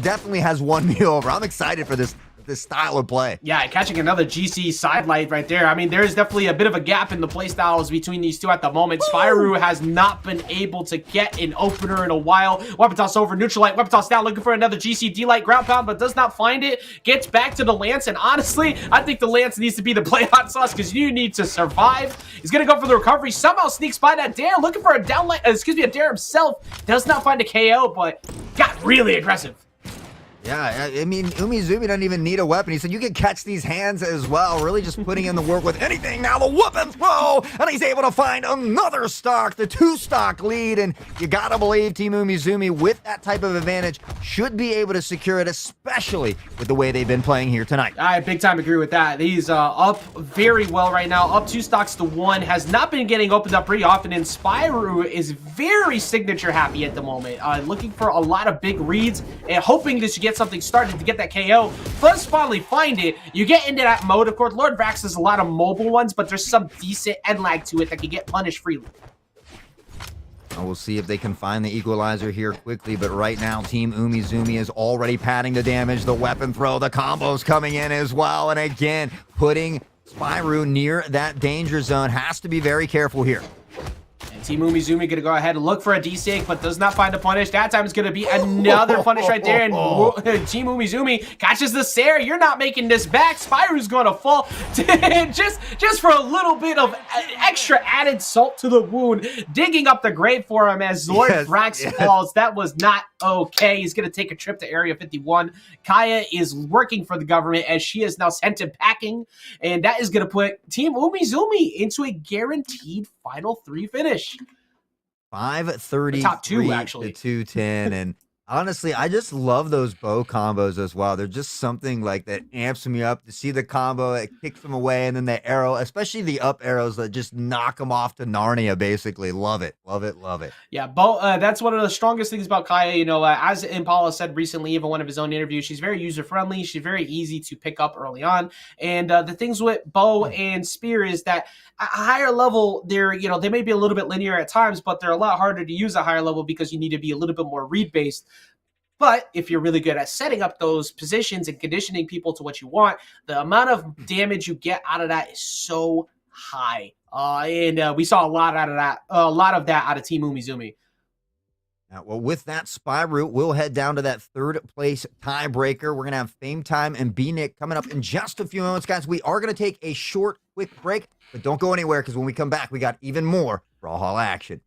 definitely has won me over. I'm excited for this style of play. Yeah, catching another GC sidelight right there. I mean, there is definitely a bit of a gap in the play styles between these two at the moment. Spyro has not been able to get an opener in a while. Weapon toss over, neutral light, weapon toss down, looking for another GC D-light ground pound, but does not find it. Gets back to the Lance, and honestly, I think the Lance needs to be the play hot sauce because you need to survive. He's going to go for the recovery, somehow sneaks by that Dare, looking for a downlight, a Dare himself. Does not find a KO, but got really aggressive. Yeah, I mean, Umizoomi doesn't even need a weapon. He said you can catch these hands as well, really just putting in the work with anything. Now the weapon throw, and he's able to find another stock, the 2-stock lead, and you gotta believe Team Umizoomi, with that type of advantage, should be able to secure it, especially with the way they've been playing here tonight. I big time agree with that. He's up very well right now, up 2 stocks to 1, has not been getting opened up pretty often, and Spyro is very signature happy at the moment, looking for a lot of big reads, and hoping that you get something started to get that KO. Does finally find it. You get into that mode. Of course, Lord Vrax has a lot of mobile ones, but there's some decent end lag to it that can get punished freely. We'll see if they can find the equalizer here quickly, but right now, Team Umizoomi is already padding the damage. The weapon throw, the combos coming in as well, and again, putting Spyro near that danger zone. Has to be very careful here. Team Umizoomi going to go ahead and look for a D-Sig, but does not find a punish. That time it's going to be another punish right there, and Team Umizoomi catches the Sair. You're not making this back. Spyro's going to fall. just for a little bit of extra added salt to the wound, digging up the grave for him as Lord Vrax falls. That was not okay. He's going to take a trip to Area 51. Kaya is working for the government as she is now sent him packing, and that is going to put Team Umizoomi into a guaranteed Final 3 finish. 530 top 2 actually to 210, and honestly, I just love those bow combos as well. They're just something like that amps me up to see the combo. It kicks them away, and then the arrow, especially the up arrows that just knock them off to Narnia. Basically, love it, love it, love it. Yeah, bow. That's one of the strongest things about Kaya. As Impala said recently, even one of his own interviews, she's very user friendly. She's very easy to pick up early on, and the things with bow and spear is that at a higher level, they may be a little bit linear at times, but they're a lot harder to use at higher level because you need to be a little bit more read-based. But if you're really good at setting up those positions and conditioning people to what you want, the amount of damage you get out of that is so high. And we saw a lot of that out of Team Umizoomi. Well, with that spy route, we'll head down to that third place tiebreaker. We're going to have Fame Time and B-Nick coming up in just a few moments, guys. We are going to take a short, quick break, but don't go anywhere because when we come back, we got even more Brawlhalla action.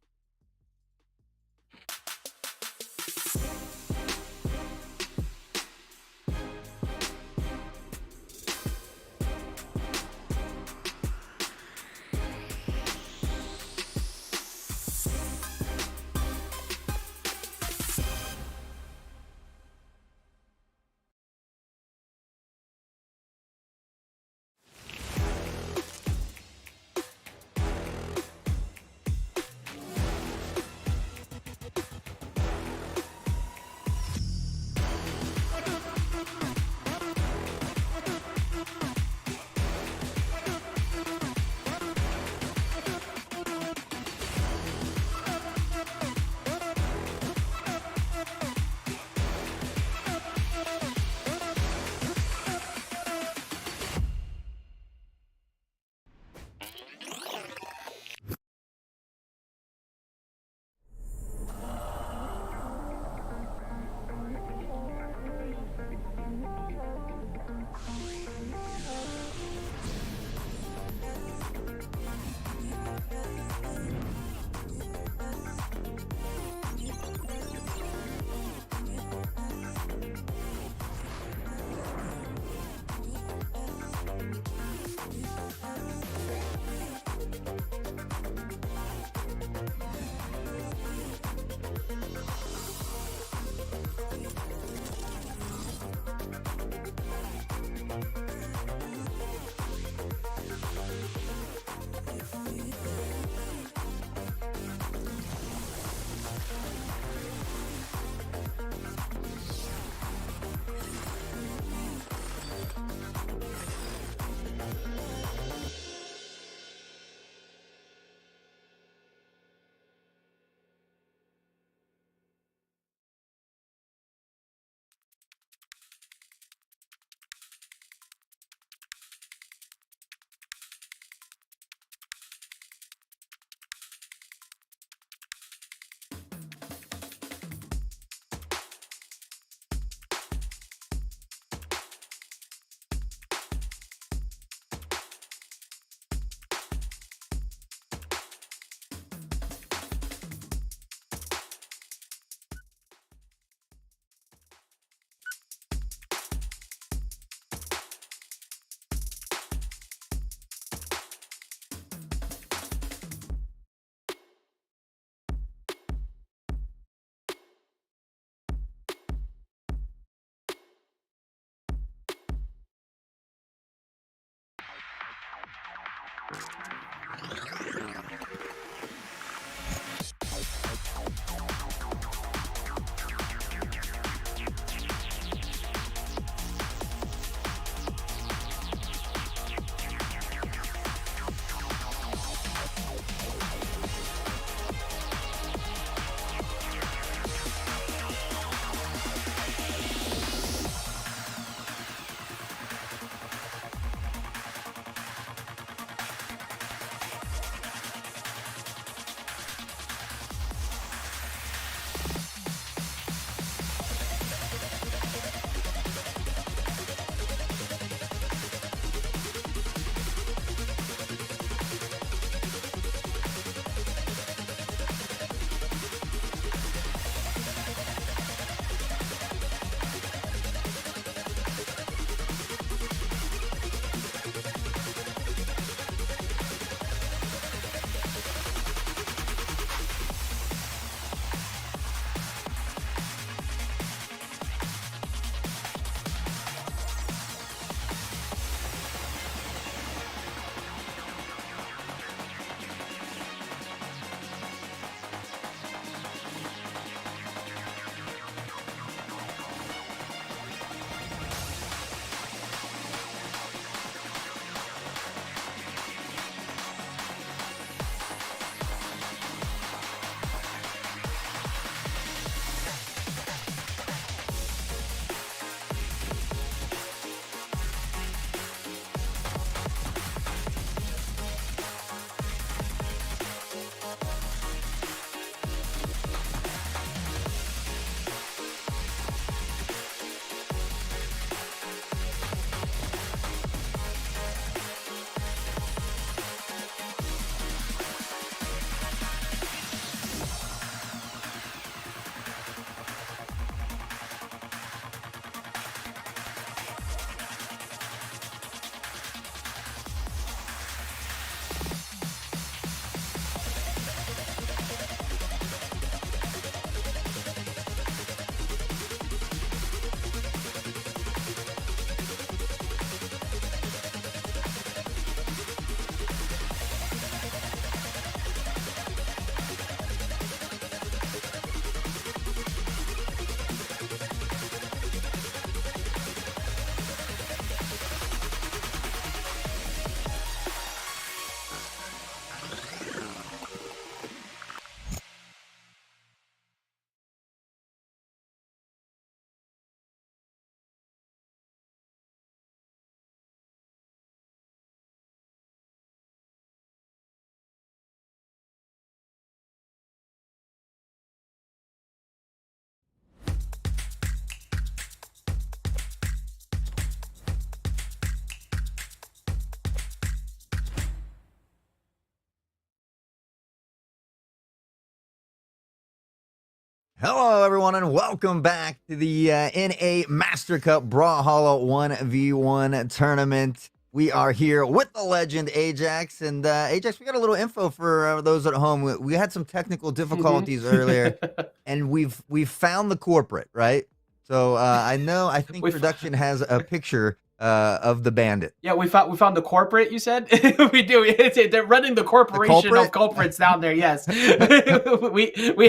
Hello, everyone, and welcome back to the NA Mastercup Brawlhalla 1v1 tournament. We are here with the legend Ajax, and Ajax, we got a little info for those at home. We had some technical difficulties earlier, and we've found the culprit, right? So I think production has a picture of the bandit. Yeah, we found the corporate. You said we do. They're running the corporation of culprits down there. Yes, we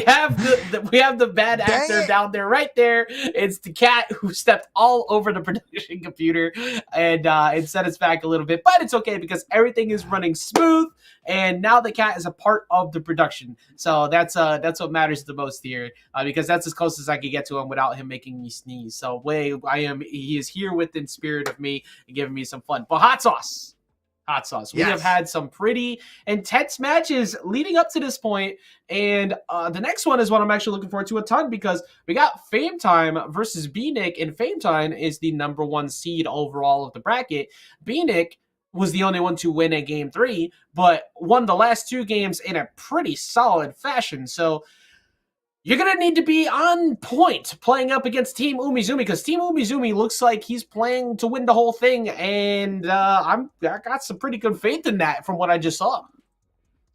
have the bad actor down there, right there. It's the cat who stepped all over the production computer and set us back a little bit, but it's okay because everything is running smooth. And now the cat is a part of the production, so that's what matters the most here, because that's as close as I could get to him without him making me sneeze. So he is here within spirit of me and giving me some fun. But hot sauce. We have had some pretty intense matches leading up to this point, and the next one is what I'm actually looking forward to a ton because we got Fame Time versus B-Nick, and Fame Time is the #1 seed overall of the bracket. B-Nick was the only one to win in Game 3, but won the last 2 games in a pretty solid fashion. So you're going to need to be on point playing up against Team Umizoomi because Team Umizoomi looks like he's playing to win the whole thing, and I got some pretty good faith in that from what I just saw.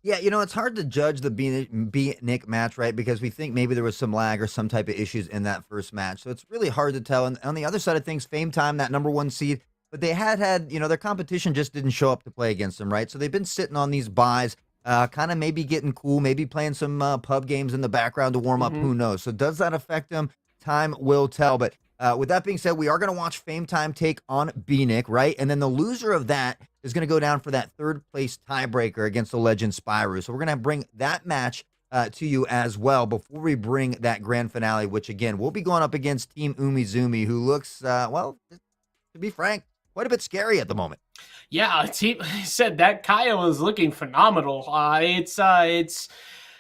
Yeah, it's hard to judge the B-Nick match, right? Because we think maybe there was some lag or some type of issues in that first match. So it's really hard to tell. And on the other side of things, Fame Time, that #1 seed, but they had, their competition just didn't show up to play against them, right? So they've been sitting on these buys, kind of maybe getting cool, maybe playing some pub games in the background to warm up. Who knows? So does that affect them? Time will tell. But with that being said, we are going to watch Fame Time take on B-Nick, right? And then the loser of that is going to go down for that 3rd place tiebreaker against the legend Spyro. So we're going to bring that match to you as well before we bring that grand finale, which again, we'll be going up against Team Umizoomi, who looks, well, to be frank, quite a bit scary at the moment. Yeah, he said that Kaya was looking phenomenal. It's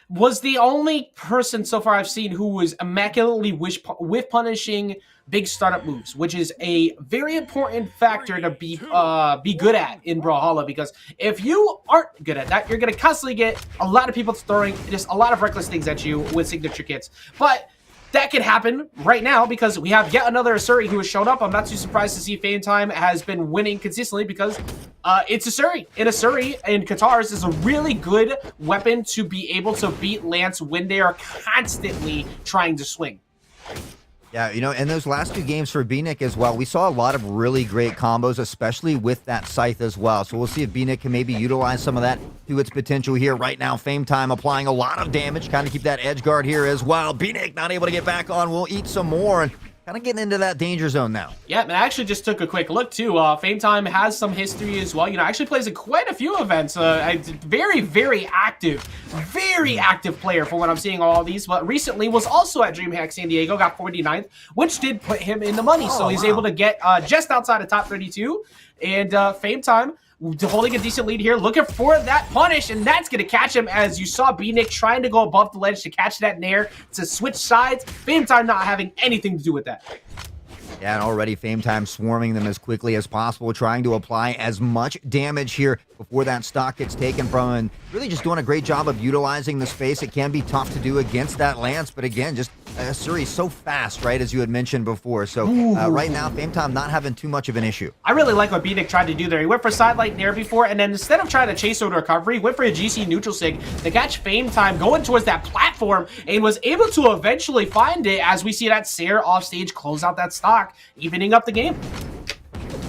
was the only person so far I've seen who was immaculately whiff punishing big startup moves, which is a very important factor to be good at in Brawlhalla, because if you aren't good at that, you're going to constantly get a lot of people throwing just a lot of reckless things at you with signature kits. But that could happen right now because we have yet another Asuri who has shown up. I'm not too surprised to see Fame Time has been winning consistently because it's Asuri. And Asuri and Katars is a really good weapon to be able to beat Lance when they are constantly trying to swing. Yeah, in those last 2 games for B-Nick as well, we saw a lot of really great combos, especially with that scythe as well. So we'll see if B-Nick can maybe utilize some of that to its potential here. Right now, Fame Time applying a lot of damage, kind of keep that edge guard here as well. B-Nick not able to get back on. We'll eat some more and kind of getting into that danger zone now. Yeah, and I actually just took a quick look too. Fame Time has some history as well. Actually plays in quite a few events. Very, very active player for what I'm seeing all of these. But recently was also at DreamHack San Diego, got 49th, which did put him in the money. So he's able to get just outside of top 32. And Fame Time holding a decent lead here, looking for that punish, and that's going to catch him as you saw B-Nick trying to go above the ledge to catch that nair to switch sides. Fame Time not having anything to do with that. Yeah, and already Fame Time swarming them as quickly as possible, trying to apply as much damage here before that stock gets taken from him, and really just doing a great job of utilizing the space. It can be tough to do against that Lance, but again, just Suri so fast, right, as you had mentioned before. So right now, Fame Time not having too much of an issue. I really like what B-Nick tried to do there. He went for sidelight nair before, and then instead of trying to chase over recovery, went for a GC neutral sig to catch Fame Time going towards that platform, and was able to eventually find it as we see that Sair off stage close out that stock, evening up the game.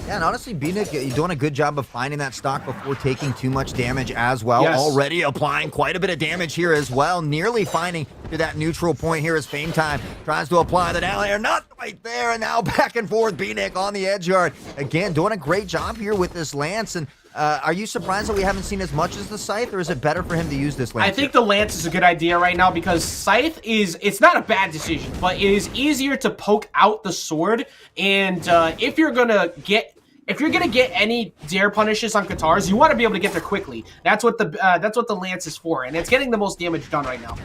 Yeah, and honestly, B-Nick, you're doing a good job of finding that stock before taking too much damage as well. Yes. Already applying quite a bit of damage here as well. Nearly finding to that neutral point here as Fame Time tries to apply the down air. Not right there, and now back and forth. B-Nick on the edge guard. Again, doing a great job here with this Lance. And are you surprised that we haven't seen as much as the Scythe, or is it better for him to use this Lance? I think the Lance is a good idea right now because Scythe it's not a bad decision, but it is easier to poke out the sword. And if you're going to get any dare punishes on Katars, you want to be able to get there quickly. That's what the Lance is for, and it's getting the most damage done right now.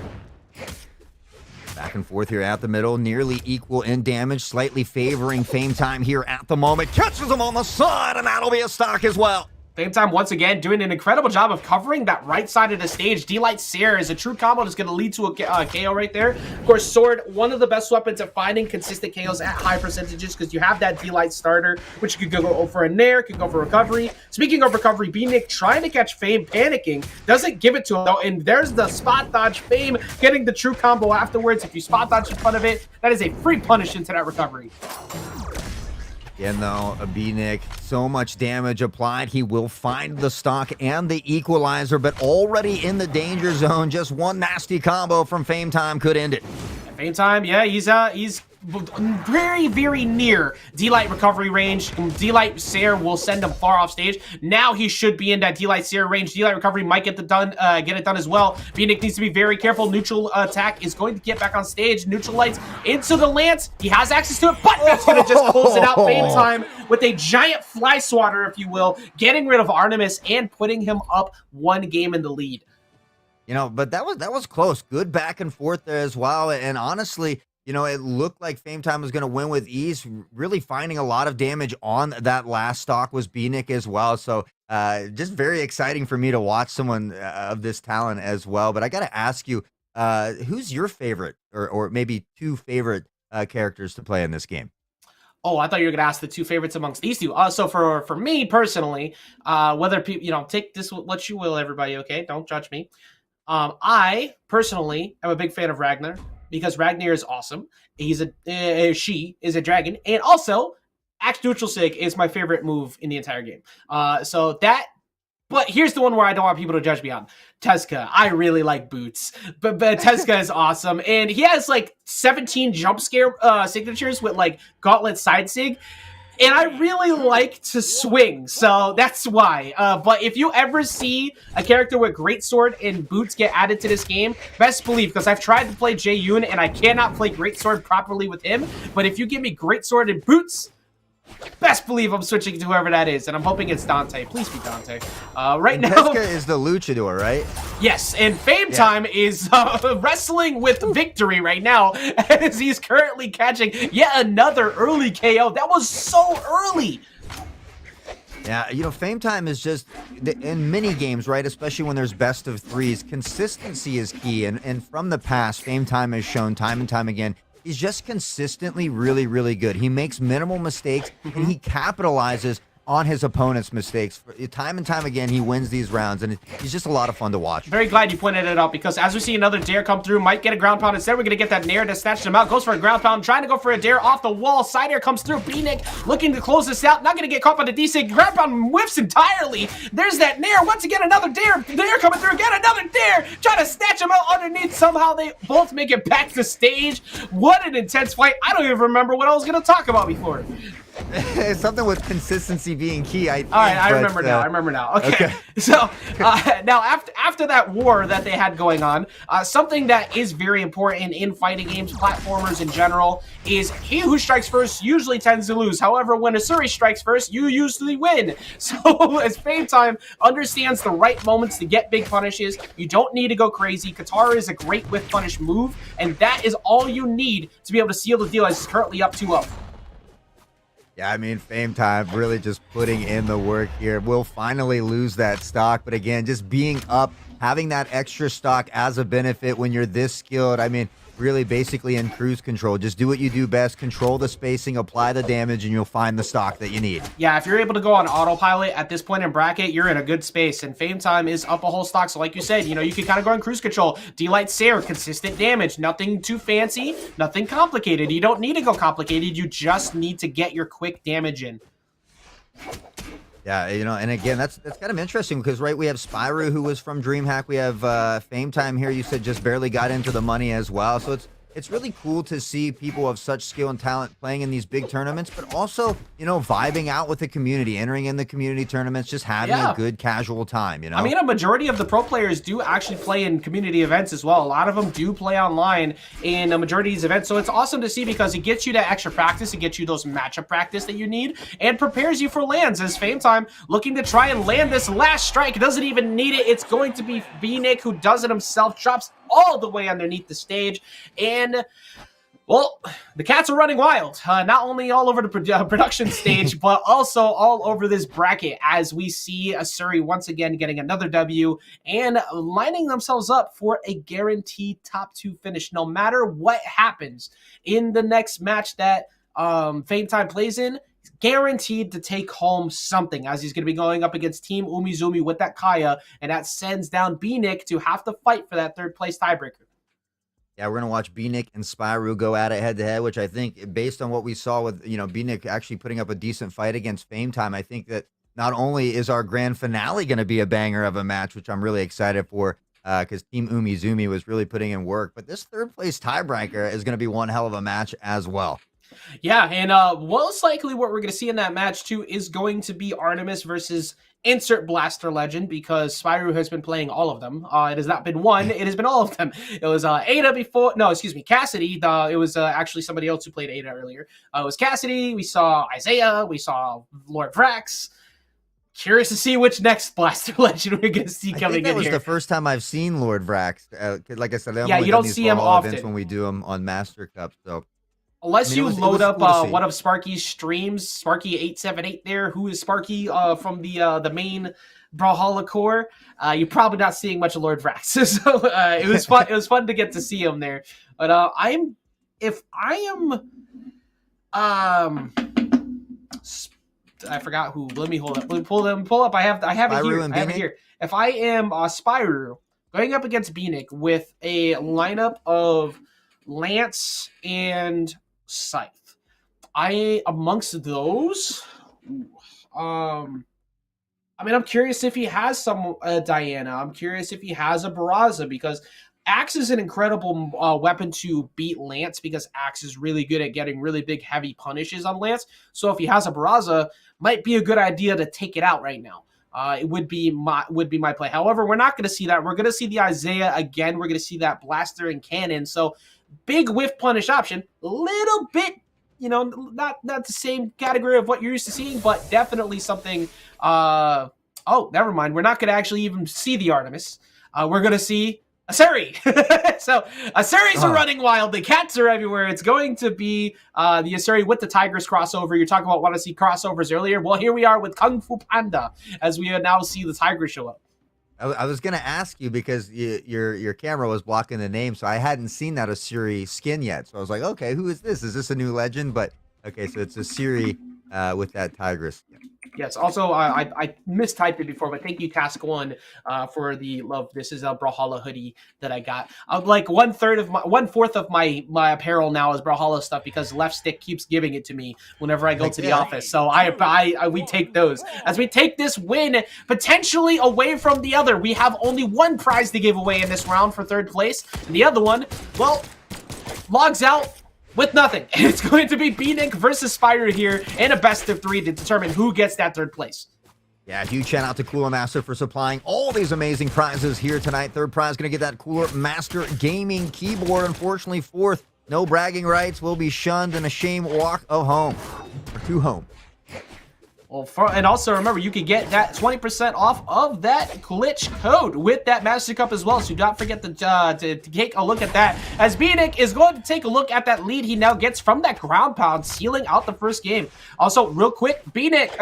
Back and forth here at the middle, nearly equal in damage, slightly favoring Fame Time here at the moment. Catches him on the side, and that'll be a stock as well. Fame Time, once again, doing an incredible job of covering that right side of the stage. D-Light Seer is a true combo that's going to lead to a KO right there. Of course, Sword, one of the best weapons at finding consistent KOs at high percentages because you have that D-Light starter, which you could go for a Nair, could go for recovery. Speaking of recovery, B-Nick trying to catch Fame, panicking, doesn't give it to him, though, and there's the spot dodge. Fame getting the true combo afterwards. If you spot dodge in front of it, that is a free punish into that recovery. Again, though, a B-Nick, so much damage applied. He will find the stock and the equalizer, but already in the danger zone. Just one nasty combo from Fame Time could end it. Fame Time, yeah, he's very, very near D-Light recovery range. D-Light Seer will send him far off stage. Now he should be in that D-Light Seer range. D-Light recovery might get it done as well. B-Nick needs to be very careful. Neutral attack is going to get back on stage. Neutral lights into the lance. He has access to it, but that's going to just close it out. Fame Time with a giant fly swatter, if you will, getting rid of Artemis and putting him up one game in the lead. You know, but that was close. Good back and forth there as well. And honestly, you know, it looked like Fame Time was going to win with ease. Really finding a lot of damage on that last stock was B-Nick as well. So just very exciting for me to watch someone of this talent as well. But I got to ask you, who's your favorite or maybe two favorite characters to play in this game? Oh, I thought you were going to ask the two favorites amongst these two. So for me personally, whether people, you know, take this what you will, everybody, okay? Don't judge me. I personally am a big fan of Ragnar because Ragnar is awesome. She is a dragon, and also Axe Neutral Sig is my favorite move in the entire game. But here's the one where I don't want people to judge me on. Tezuka. I really like Boots. But Tezuka is awesome. And he has like 17 jump scare signatures with like Gauntlet Side Sig. And I really like to swing, so that's why. But if you ever see a character with Greatsword and Boots get added to this game, best believe, because I've tried to play Jae-Yoon and I cannot play Greatsword properly with him. But if you give me Greatsword and Boots, best believe I'm switching to whoever that is, and I'm hoping it's Dante. Please be Dante. Right now, Tezuka is the luchador, right? Yes, and Fame Time is wrestling with victory right now as he's currently catching yet another early KO. That was so early. Yeah, you know, Fame Time is just, in mini games, right, especially when there's best of threes, consistency is key. And from the past, Fame Time has shown time and time again, he's just consistently really, really good. He makes minimal mistakes, and he capitalizes on his opponent's mistakes. Time and time again, he wins these rounds, and he's just a lot of fun to watch. Very glad you pointed it out, because as we see another dare come through, might get a ground pound. Instead, we're going to get that Nair to snatch him out. Goes for a ground pound, trying to go for a dare off the wall. Side air comes through. B-Nick looking to close this out. Not going to get caught by the D-Sig. Ground pound whiffs entirely. There's that Nair. Once again, another dare. Dare coming through. Again, another dare. Trying to snatch him out underneath. Somehow they both make it back to stage. What an intense fight. I don't even remember what I was going to talk about before. Something with consistency being key, I think. All right, I remember now. Okay. So now after that war that they had going on, something that is very important in fighting games, platformers in general, is he who strikes first usually tends to lose. However, when Asuri strikes first, you usually win. So as Fame Time understands the right moments to get big punishes, you don't need to go crazy. Katara is a great whiff punish move, and that is all you need to be able to seal the deal, as it's currently up 2-0. Yeah, I mean, Fame Time really just putting in the work here. We'll finally lose that stock, but again, just being up, having that extra stock as a benefit when you're this skilled, I mean, really basically in cruise control. Just do what you do best, control the spacing, apply the damage, and you'll find the stock that you need. Yeah, if you're able to go on autopilot at this point in bracket, you're in a good space, and Fame Time is up a whole stock. So like you said, you know, you can kind of go in cruise control. D-Light Seer, consistent damage, nothing too fancy, nothing complicated. You don't need to go complicated. You just need to get your quick damage in. Yeah, you know, and again, that's kind of interesting because, right, we have Spyro, who was from DreamHack. We have Fame Time here. You said just barely got into the money as well. So it's really cool to see people of such skill and talent playing in these big tournaments, but also, you know, vibing out with the community, entering in the community tournaments, just having a good casual time, you know? I mean, a majority of the pro players do actually play in community events as well. A lot of them do play online in a majority of these events, so it's awesome to see because it gets you that extra practice, it gets you those matchup practice that you need, and prepares you for lands. As Fame Time looking to try and land this last strike, doesn't even need it. It's going to be B-Nick who does it himself, drops all the way underneath the stage, and Well, the cats are running wild, not only all over the production stage, but also all over this bracket as we see Asuri once again getting another W and lining themselves up for a guaranteed top 2 finish no matter what happens in the next match that Fame Time plays in. He's guaranteed to take home something as he's going to be going up against Team Umizoomi with that Kaya, and that sends down B-Nick to have to fight for that 3rd place tiebreaker. Yeah, we're going to watch B-Nick and Spyro go at it head-to-head, which I think, based on what we saw with, B-Nick actually putting up a decent fight against Fame Time, I think that not only is our grand finale going to be a banger of a match, which I'm really excited for, because Team Umizoomi was really putting in work, but this 3rd place tiebreaker is going to be one hell of a match as well. Yeah, and most likely what we're going to see in that match, too, is going to be Artemis versus insert Blaster Legend, because Spyro has been playing all of them. It has not been one, it has been all of them. It was Ada before, no, excuse me, Cassidy. It was actually somebody else who played Ada earlier. It was Cassidy, we saw Isaiah, we saw Lord Vrax. Curious to see which next Blaster Legend we're going to see coming in here. That was the first time I've seen Lord Vrax. Like I said, yeah, you don't see him often when we do them on Mastercup, so... Unless you load up one of Sparky's streams, Sparky878 there, who is Sparky from the main Brawlhalla core, you're probably not seeing much of Lord Vrax. So it was fun. It was fun to get to see him there. But I forgot who. Let me hold up. Let me pull up. I have it here. I have it here. If I am Spyro going up against B-Nick with a lineup of Lance and Scythe, amongst those, I'm curious if he has some Diana. I'm curious if he has a Barraza, because Axe is an incredible weapon to beat Lance, because Axe is really good at getting really big, heavy punishes on Lance. So if he has a Barraza, might be a good idea to take it out right now. It would be my play. However, we're not going to see that. We're going to see the Isaiah again. We're going to see that Blaster and Cannon. So big whiff punish option, a little bit, not the same category of what you're used to seeing, but definitely something. Oh, never mind. We're not going to actually even see the Artemis. We're going to see Asuri. So Asuri's are running wild. The cats are everywhere. It's going to be the Asuri with the Tigers crossover. You're talking about want to see crossovers earlier. Well, here we are with Kung Fu Panda as we now see the Tiger show up. I was going to ask you, because your camera was blocking the name, so I hadn't seen that Asuri skin yet. So I was like, okay, who is this? Is this a new legend? But okay, so it's Asuri with that tigress skin. Yes. Also, I mistyped it before, but thank you, Task One, for the love. This is a Brawlhalla hoodie that I got. Like 1/4 of my apparel now is Brawlhalla stuff, because Left Stick keeps giving it to me whenever I go to the office. So we take those as we take this win potentially away from the other. We have only one prize to give away in this round for 3rd place, and the other one, well, logs out with nothing. It's going to be B-Nick versus Spyro here in a best of 3 to determine who gets that 3rd place. Yeah, huge shout out to Cooler Master for supplying all these amazing prizes here tonight. 3rd prize going to get that Cooler Master gaming keyboard. Unfortunately, 4th, no bragging rights, will be shunned and a shame walk of home, or to home. Well, and also remember, you can get that 20% off of that glitch code with that Mastercup as well. So do not forget to take a look at that, as B-Nick is going to take a look at that lead he now gets from that ground pound, sealing out the 1st game. Also, real quick, B-Nick,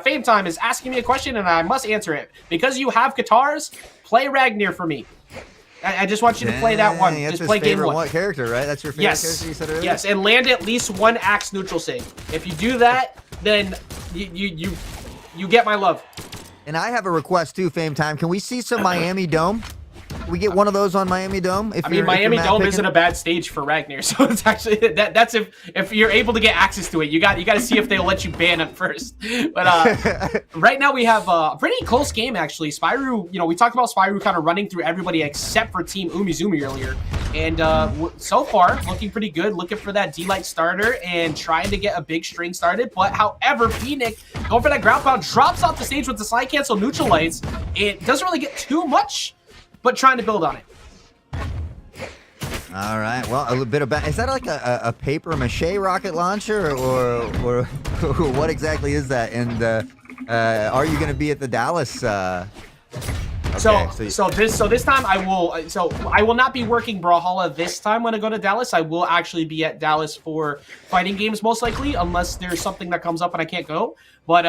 Fame Time is asking me a question, and I must answer it. Because you have guitars, play Ragnar for me. I just want you to play that one. Just play game 1. What character, right? That's your favorite character you said earlier? Yes, and land at least 1 axe neutral save. If you do that, then you get my love. And I have a request too, Fame Time. Can we see some Miami Dome? Can we get one of those on Miami Dome? Miami Dome isn't a bad stage for Ragnar, so it's actually that's if you're able to get access to it. You got to see if they'll let you ban it first. But right now we have a pretty close game actually. Spyro, we talked about Spyro kind of running through everybody except for Team Umizoomi earlier, and so far looking pretty good. Looking for that D-Light starter and trying to get a big string started. But however, B-Nick going for that ground pound, drops off the stage with the slide cancel neutral lights. It doesn't really get too much, but trying to build on it. All right. Well, a little bit about, is that like a paper mache rocket launcher, or what exactly is that? And are you going to be at the Dallas So this time I will not be working Brawlhalla this time when I go to Dallas. I will actually be at Dallas for fighting games most likely, unless there's something that comes up and I can't go. But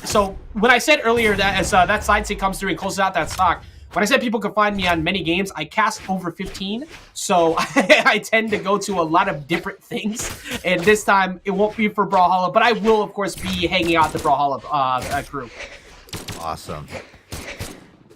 so when I said earlier that as that side seat comes through and closes out that stock, when I said people could find me on many games, I cast over 15, so I tend to go to a lot of different things. And this time, it won't be for Brawlhalla, but I will, of course, be hanging out the Brawlhalla crew. Awesome.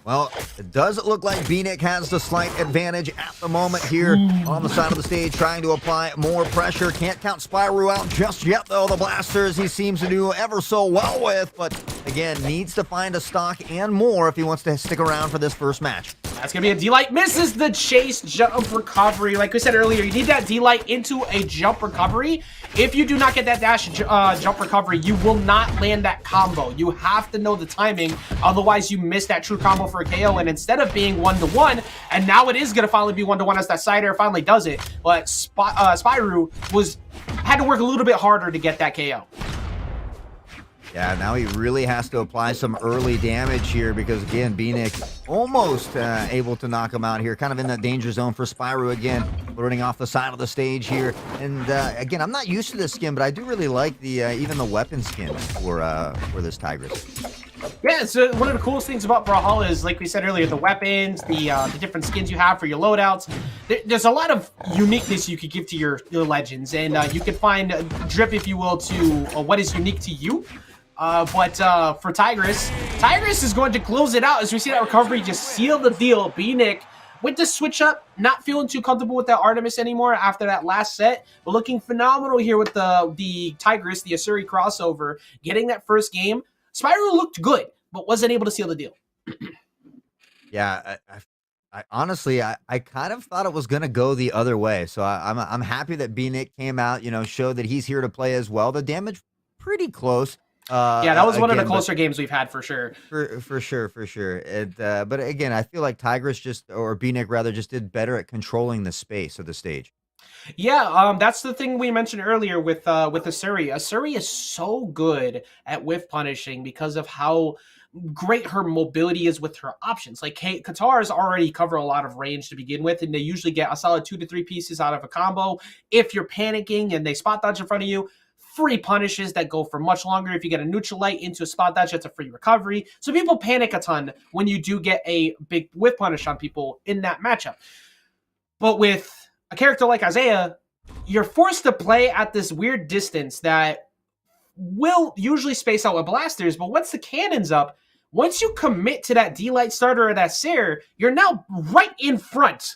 Well, it does look like B-Nick has the slight advantage at the moment here on the side of the stage, trying to apply more pressure. Can't count Spyro out just yet, though. The blasters he seems to do ever so well with, but again, needs to find a stock and more if he wants to stick around for this first match. That's going to be a D-Light. Misses the chase jump recovery. Like we said earlier, you need that D-Light into a jump recovery. If you do not get that dash jump recovery, you will not land that combo. You have to know the timing. Otherwise, you miss that true combo for a KO. And instead of being 1-to-1, and now it is going to finally be 1-to-1 as that side air finally does it. But Spyro had to work a little bit harder to get that KO. Yeah, now he really has to apply some early damage here because, again, B-Nick almost able to knock him out here. Kind of in that danger zone for Spyro again, running off the side of the stage here. And, again, I'm not used to this skin, but I do really like the even the weapon skin for this Tigress. Yeah, so one of the coolest things about Brawlhalla is, like we said earlier, the weapons, the different skins you have for your loadouts. There's a lot of uniqueness you could give to your legends, and you could find drip, if you will, to what is unique to you. But for Tigress is going to close it out as we see that recovery just seal the deal. B-Nick with the switch up, not feeling too comfortable with that Artemis anymore after that last set, but looking phenomenal here with the Tigress, the Asuri crossover, getting that first game. Spyro looked good, but wasn't able to seal the deal. Yeah, I honestly, I kind of thought it was going to go the other way. So I'm happy that B-Nick came out, showed that he's here to play as well. The damage pretty close. Yeah, that was one of the closer games we've had for sure. For sure. But again, I feel like Tigress or B-Nick rather, just did better at controlling the space of the stage. Yeah, that's the thing we mentioned earlier with Asuri. Asuri is so good at whiff punishing because of how great her mobility is with her options. Like Katars already cover a lot of range to begin with, and they usually get a solid 2 to 3 pieces out of a combo. If you're panicking and they spot dodge in front of you, free punishes that go for much longer. If you get a neutral light into a spot dodge, that's a free recovery. So people panic a ton when you do get a big whiff punish on people in that matchup. But with a character like Isaiah, you're forced to play at this weird distance that will usually space out with blasters, but once the cannon's up, once you commit to that D-Light starter or that Sair, you're now right in front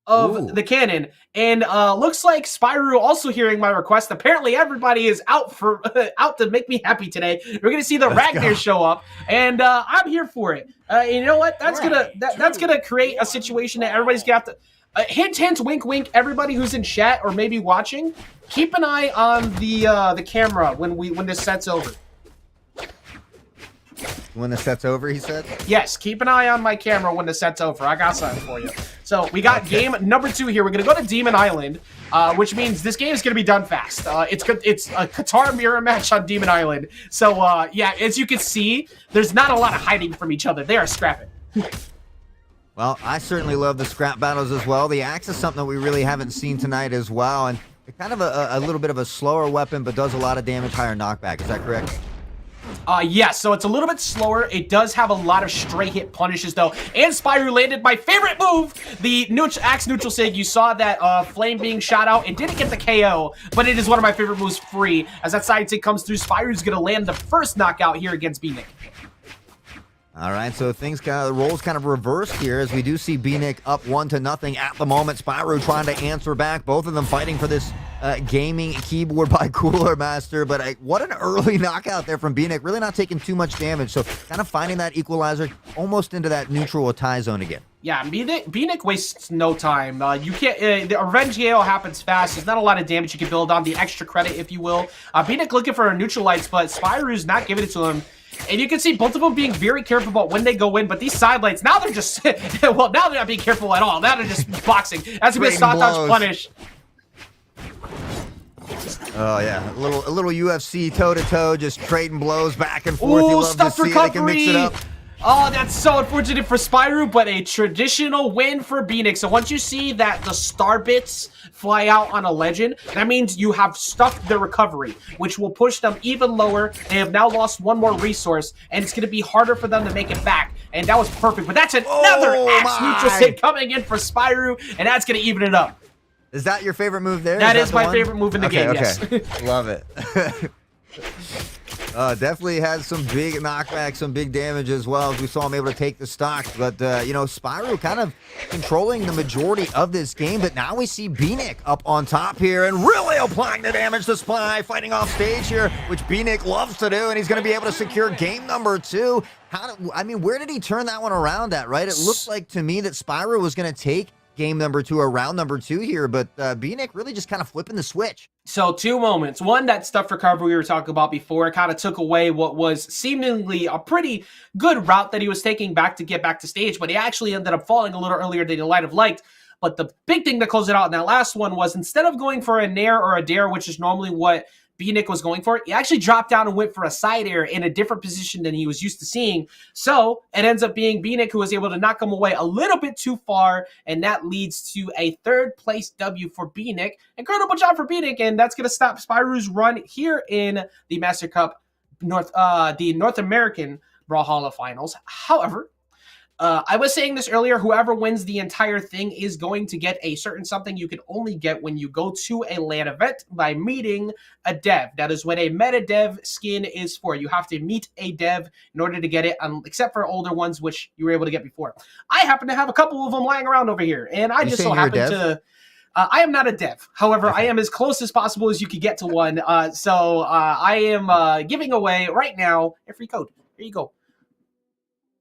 of the cannon. And looks like Spyro also hearing my request. Apparently everybody is out to make me happy today. We're gonna see the Ragnar show up, and I'm here for it. You know what? That's gonna create a situation that everybody's gonna have to hint, hint, wink, wink. Everybody who's in chat or maybe watching, keep an eye on the camera when this set's over. When the set's over, he said? Yes, keep an eye on my camera when the set's over. I got something for you. So we got game number 2 here. We're going to go to Demon Island, which means this game is going to be done fast. It's a Qatar mirror match on Demon Island. So, yeah, as you can see, there's not a lot of hiding from each other. They are scrapping. Well, I certainly love the scrap battles as well. The axe is something that we really haven't seen tonight as well. And it's kind of a little bit of a slower weapon, but does a lot of damage, higher knockback. Is that correct? Yes, so it's a little bit slower. It does have a lot of straight hit punishes, though. And Spyro landed my favorite move, the axe neutral sig. You saw that flame being shot out. It didn't get the KO, but it is one of my favorite moves free. As that side sig comes through, Spyro's going to land the first knockout here against B-Nick. All right, so the roles kind of reversed here as we do see B-Nick up 1-0 at the moment. Spyro trying to answer back. Both of them fighting for this gaming keyboard by Cooler Master. But what an early knockout there from B-Nick. Really not taking too much damage. So kind of finding that equalizer almost into that neutral or tie zone again. Yeah, B-Nick wastes no time. You can't. The Revenge Gale happens fast. There's not a lot of damage you can build on, the extra credit, if you will. B-Nick looking for neutralites, but Spyro's not giving it to him. And you can see both of them being very careful about when they go in, but these sidelights, now they're just, well, now they're not being careful at all. Now they're just boxing. That's going to be a soft dodge punish. Oh, yeah. A little UFC toe-to-toe, just trading blows back and forth. You love to see it. They can mix it up. Oh, that's so unfortunate for Spyro, but a traditional win for Beanick. So once you see that the star bits fly out on a legend, that means you have stuffed the recovery, which will push them even lower. They have now lost one more resource, and it's going to be harder for them to make it back. And that was perfect, but that's another axe neutral hit coming in for Spyro, and that's going to even it up. Is that your favorite move there? That is my favorite move in the game, yes. Love it. Definitely had some big knockbacks, some big damage as well, as we saw him able to take the stock. But, you know, Spyro kind of controlling the majority of this game. But now we see Beanick up on top here and really applying the damage to Spy, fighting off stage here, which Beanick loves to do. And he's going to be able to secure game number 2. I mean, where did he turn that one around at, right? It looked like to me that Spyro was going to take game number 2 or round number 2 here, but Beanick really just kind of flipping the switch. So 2 moments. One, that stuff recovery we were talking about before kind of took away what was seemingly a pretty good route that he was taking back to get back to stage, but he actually ended up falling a little earlier than he might have liked. But the big thing that closed it out in that last one was instead of going for a nair or a dare, which is normally what Beanick was going for, he actually dropped down and went for a side air in a different position than he was used to seeing. So it ends up being Beanick who was able to knock him away a little bit too far, and that leads to a 3rd place W for Beanick. Incredible job for Beanick, and that's going to stop Spyro's run here in the Mastercup the North American Brawlhalla Finals. However, I was saying this earlier, whoever wins the entire thing is going to get a certain something you can only get when you go to a LAN event by meeting a dev. That is what a meta dev skin is for. You have to meet a dev in order to get it, except for older ones, which you were able to get before. I happen to have a couple of them lying around over here, and I just so happen to... I am not a dev. However, I am as close as possible as you could get to one. So I am giving away right now a free code. Here you go.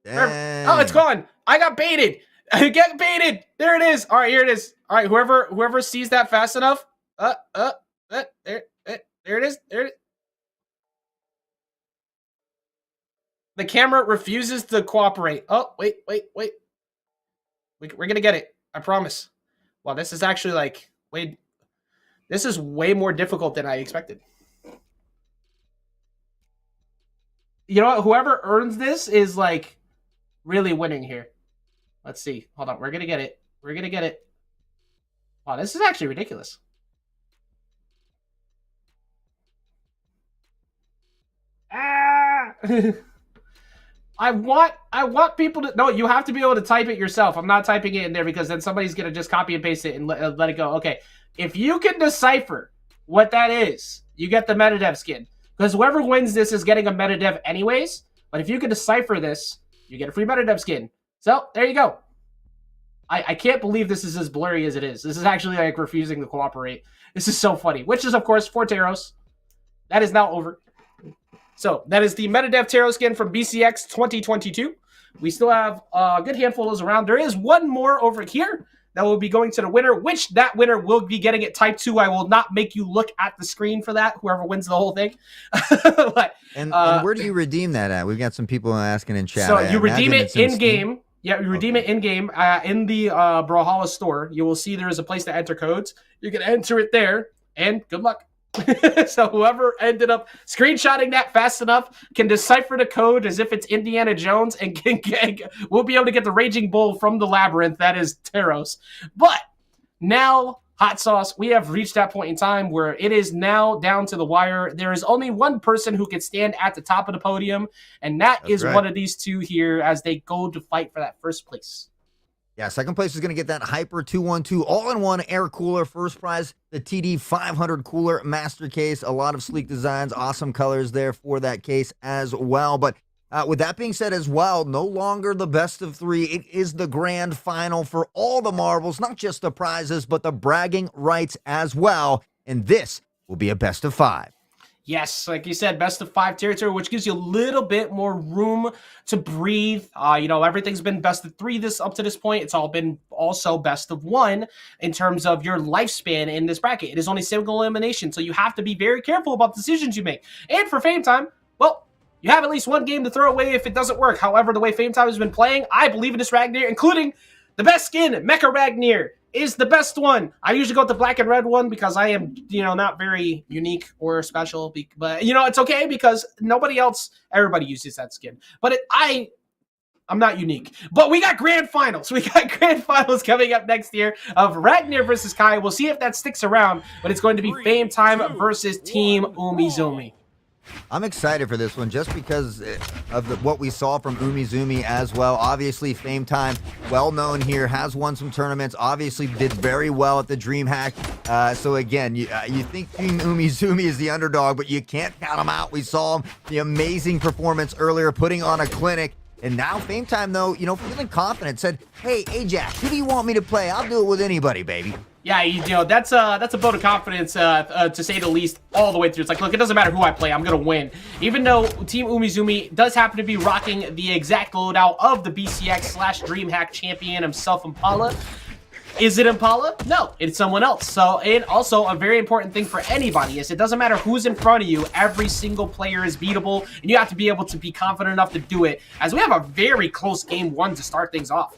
Dang. Oh, it's gone. I got baited. I get baited. There it is. All right, here it is. All right, whoever sees that fast enough. There it is. There it is. The camera refuses to cooperate. Oh, wait. We're gonna get it. I promise. Wow, this is actually like this is way more difficult than I expected. You know what? Whoever earns this is like really winning here. Let's see. Hold on. We're going to get it. We're going to get it. Wow, this is actually ridiculous. Ah! I want people to... No, you have to be able to type it yourself. I'm not typing it in there because then somebody's going to just copy and paste it and let it go. Okay. If you can decipher what that is, you get the MetaDev skin. Because whoever wins this is getting a MetaDev anyways. But if you can decipher this, you get a free MetaDev skin. So, there you go. I can't believe this is as blurry as it is. This is actually like refusing to cooperate. This is so funny. Which is, of course, 4 Taros. That is now over. So, that is the MetaDev Tarot skin from BCX 2022. We still have a good handful of those around. There is one more over here that will be going to the winner, which that winner will be getting it type 2. I will not make you look at the screen for that, whoever wins the whole thing. But, and where do you redeem that at? We've got some people asking in chat. So you redeem it in-game. Yeah, you redeem it in-game in the Brawlhalla store. You will see there is a place to enter codes. You can enter it there, and good luck. So whoever ended up screenshotting that fast enough can decipher the code as if it's Indiana Jones and we'll be able to get the Raging Bull from the labyrinth. That is Taros. But now, hot sauce, we have reached that point in time where it is now down to the wire. There is only one person who can stand at the top of the podium, and that's is right. One of these two here as they go to fight for that first place. Yeah, second place is going to get that Hyper 212 all-in-one air cooler. First prize, the TD 500 cooler master case. A lot of sleek designs, awesome colors there for that case as well. But with that being said as well, no longer the best of 3. It is the grand final for all the marbles, not just the prizes, but the bragging rights as well. And this will be a best of 5. Yes, like you said, best of 5 territory, which gives you a little bit more room to breathe. You know, everything's been best of 3 up to this point. It's all been also best of 1 in terms of your lifespan in this bracket. It is only single elimination, so you have to be very careful about the decisions you make. And for Fame Time, well, you have at least one game to throw away if it doesn't work. However, the way Fame Time has been playing, I believe in this Ragnar, including the best skin, Mecha Ragnar, is the best one. I usually go with the black and red one because I am, you know, not very unique or special. But, you know, it's okay because nobody else, everybody uses that skin. But I I'm not unique. But we got grand finals. We got grand finals coming up next year of Ragnar versus Kai. We'll see if that sticks around, but it's going to be Fame Time versus Team Umizoomi. I'm excited for this one just because of what we saw from Umizoomi as well. Obviously, Fame Time, well known here, has won some tournaments, obviously did very well at the DreamHack. So again, you think Team Umizoomi is the underdog, but you can't count them out. We saw him, the amazing performance earlier, putting on a clinic. And now Fame Time, though, feeling confident, said, hey, Ajax, who do you want me to play? I'll do it with anybody, baby. Yeah, that's a vote of confidence, to say the least, all the way through. It's like, look, it doesn't matter who I play, I'm going to win. Even though Team Umizoomi does happen to be rocking the exact loadout of the BCX/DreamHack champion himself, Impala. Is it Impala? No, it's someone else. So, and also a very important thing for anybody is it doesn't matter who's in front of you, every single player is beatable, and you have to be able to be confident enough to do it, as we have a very close game one to start things off.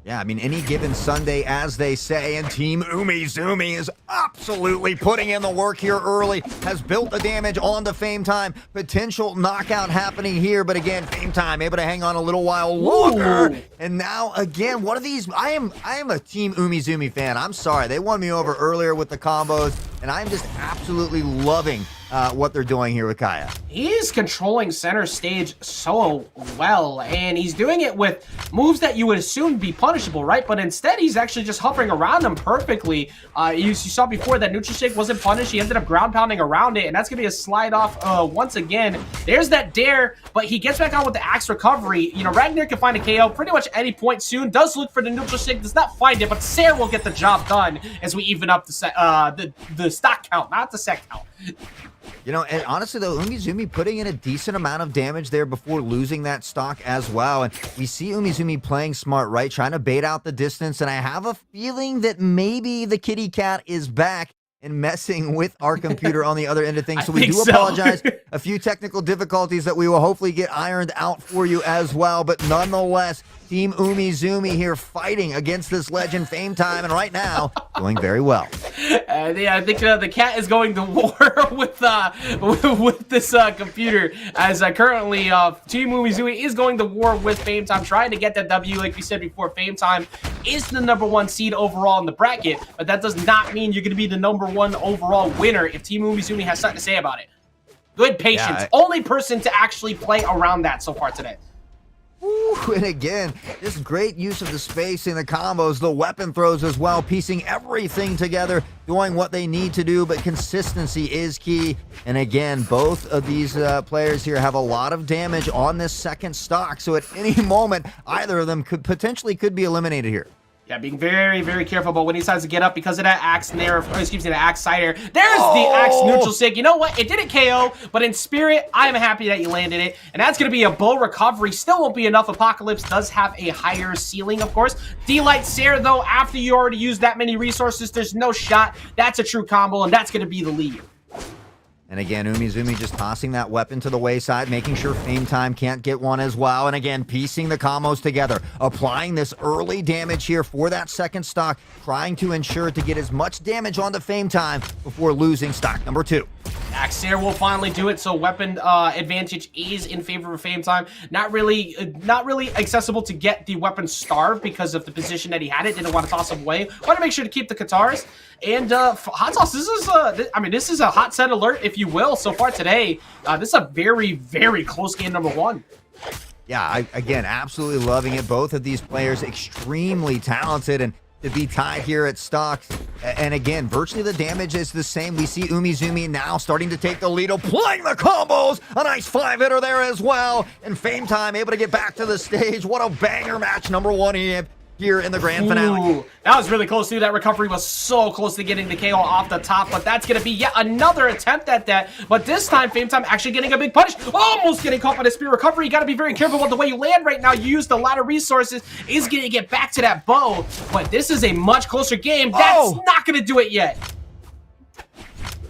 Yeah, I mean, any given Sunday, as they say, and Team Umizoomi is absolutely putting in the work here early, has built the damage on the Fame Time. Potential knockout happening here, but again, Fame Time able to hang on a little while longer. Ooh. And now, again, one of these, I am a Team Umizoomi fan. I'm sorry, they won me over earlier with the combos, and I'm just absolutely loving what they're doing here with Kaya. He's controlling center stage so well, and he's doing it with moves that you would assume be punishable, right? But instead, he's actually just hovering around them perfectly. You saw before that neutral shake wasn't punished. He ended up ground pounding around it, and that's going to be a slide off once again. There's that dare, but he gets back on with the axe recovery. Ragnar can find a KO pretty much any point soon. Does look for the neutral shake, does not find it, but Sarah will get the job done as we even up the stock count, not the set count. And honestly, though, Umizoomi putting in a decent amount of damage there before losing that stock as well. And we see Umizoomi playing smart, right? Trying to bait out the distance. And I have a feeling that maybe the kitty cat is back and messing with our computer on the other end of things. So we do apologize. A few technical difficulties that we will hopefully get ironed out for you as well. But nonetheless, Team Umizoomi here fighting against this legend Fame Time, and right now doing very well. Yeah, I think the cat is going to war with this computer, as currently Team Umizoomi is going to war with Fame Time, trying to get that W. Like we said before, Fame Time is the #1 seed overall in the bracket, but that does not mean you're going to be the #1 overall winner if Team Umizoomi has something to say about it. Good patience. Yeah, only person to actually play around that so far today. Ooh, and again, just great use of the spacing, the combos, the weapon throws as well, piecing everything together, doing what they need to do, but consistency is key. And again, both of these players here have a lot of damage on this second stock, so at any moment, either of them could be eliminated here. Yeah, being very, very careful about when he decides to get up because of that axe nerf, or excuse me, the axe cider. There's the axe neutral sig. You know what? It didn't KO, but in spirit, I'm happy that you landed it. And that's going to be a bow recovery. Still won't be enough. Apocalypse does have a higher ceiling, of course. D-Light Sarah, though, after you already used that many resources, there's no shot. That's a true combo, and that's going to be the lead. And again, Umizoomi just tossing that weapon to the wayside, making sure Fame Time can't get one as well. And again, piecing the combos together, applying this early damage here for that second stock, trying to ensure to get as much damage onto Fame Time before losing stock #2. Axair will finally do it, so weapon advantage is in favor of Fame Time. Not really accessible to get the weapon starved because of the position that he had it. Didn't want to toss him away. Want to make sure to keep the Katars. And Hot Sauce, this is a hot set alert, if you will, so far today. This is a very, very close game #1. Yeah, again, absolutely loving it. Both of these players extremely talented, and to be tied here at stocks. And again, virtually the damage is the same. We see Umizoomi now starting to take the lead, applying the combos. A nice 5-hitter there as well. And Fame Time able to get back to the stage. What a banger match #1 here in the grand finale. Ooh, that was really close, too. That recovery was so close to getting the KO off the top, but that's going to be yet another attempt at that. But this time, Fame Time actually getting a big punish. Almost getting caught by the spear recovery. You got to be very careful about the way you land right now. You used a lot of resources. Is going to get back to that bow, but this is a much closer game. That's not going to do it yet.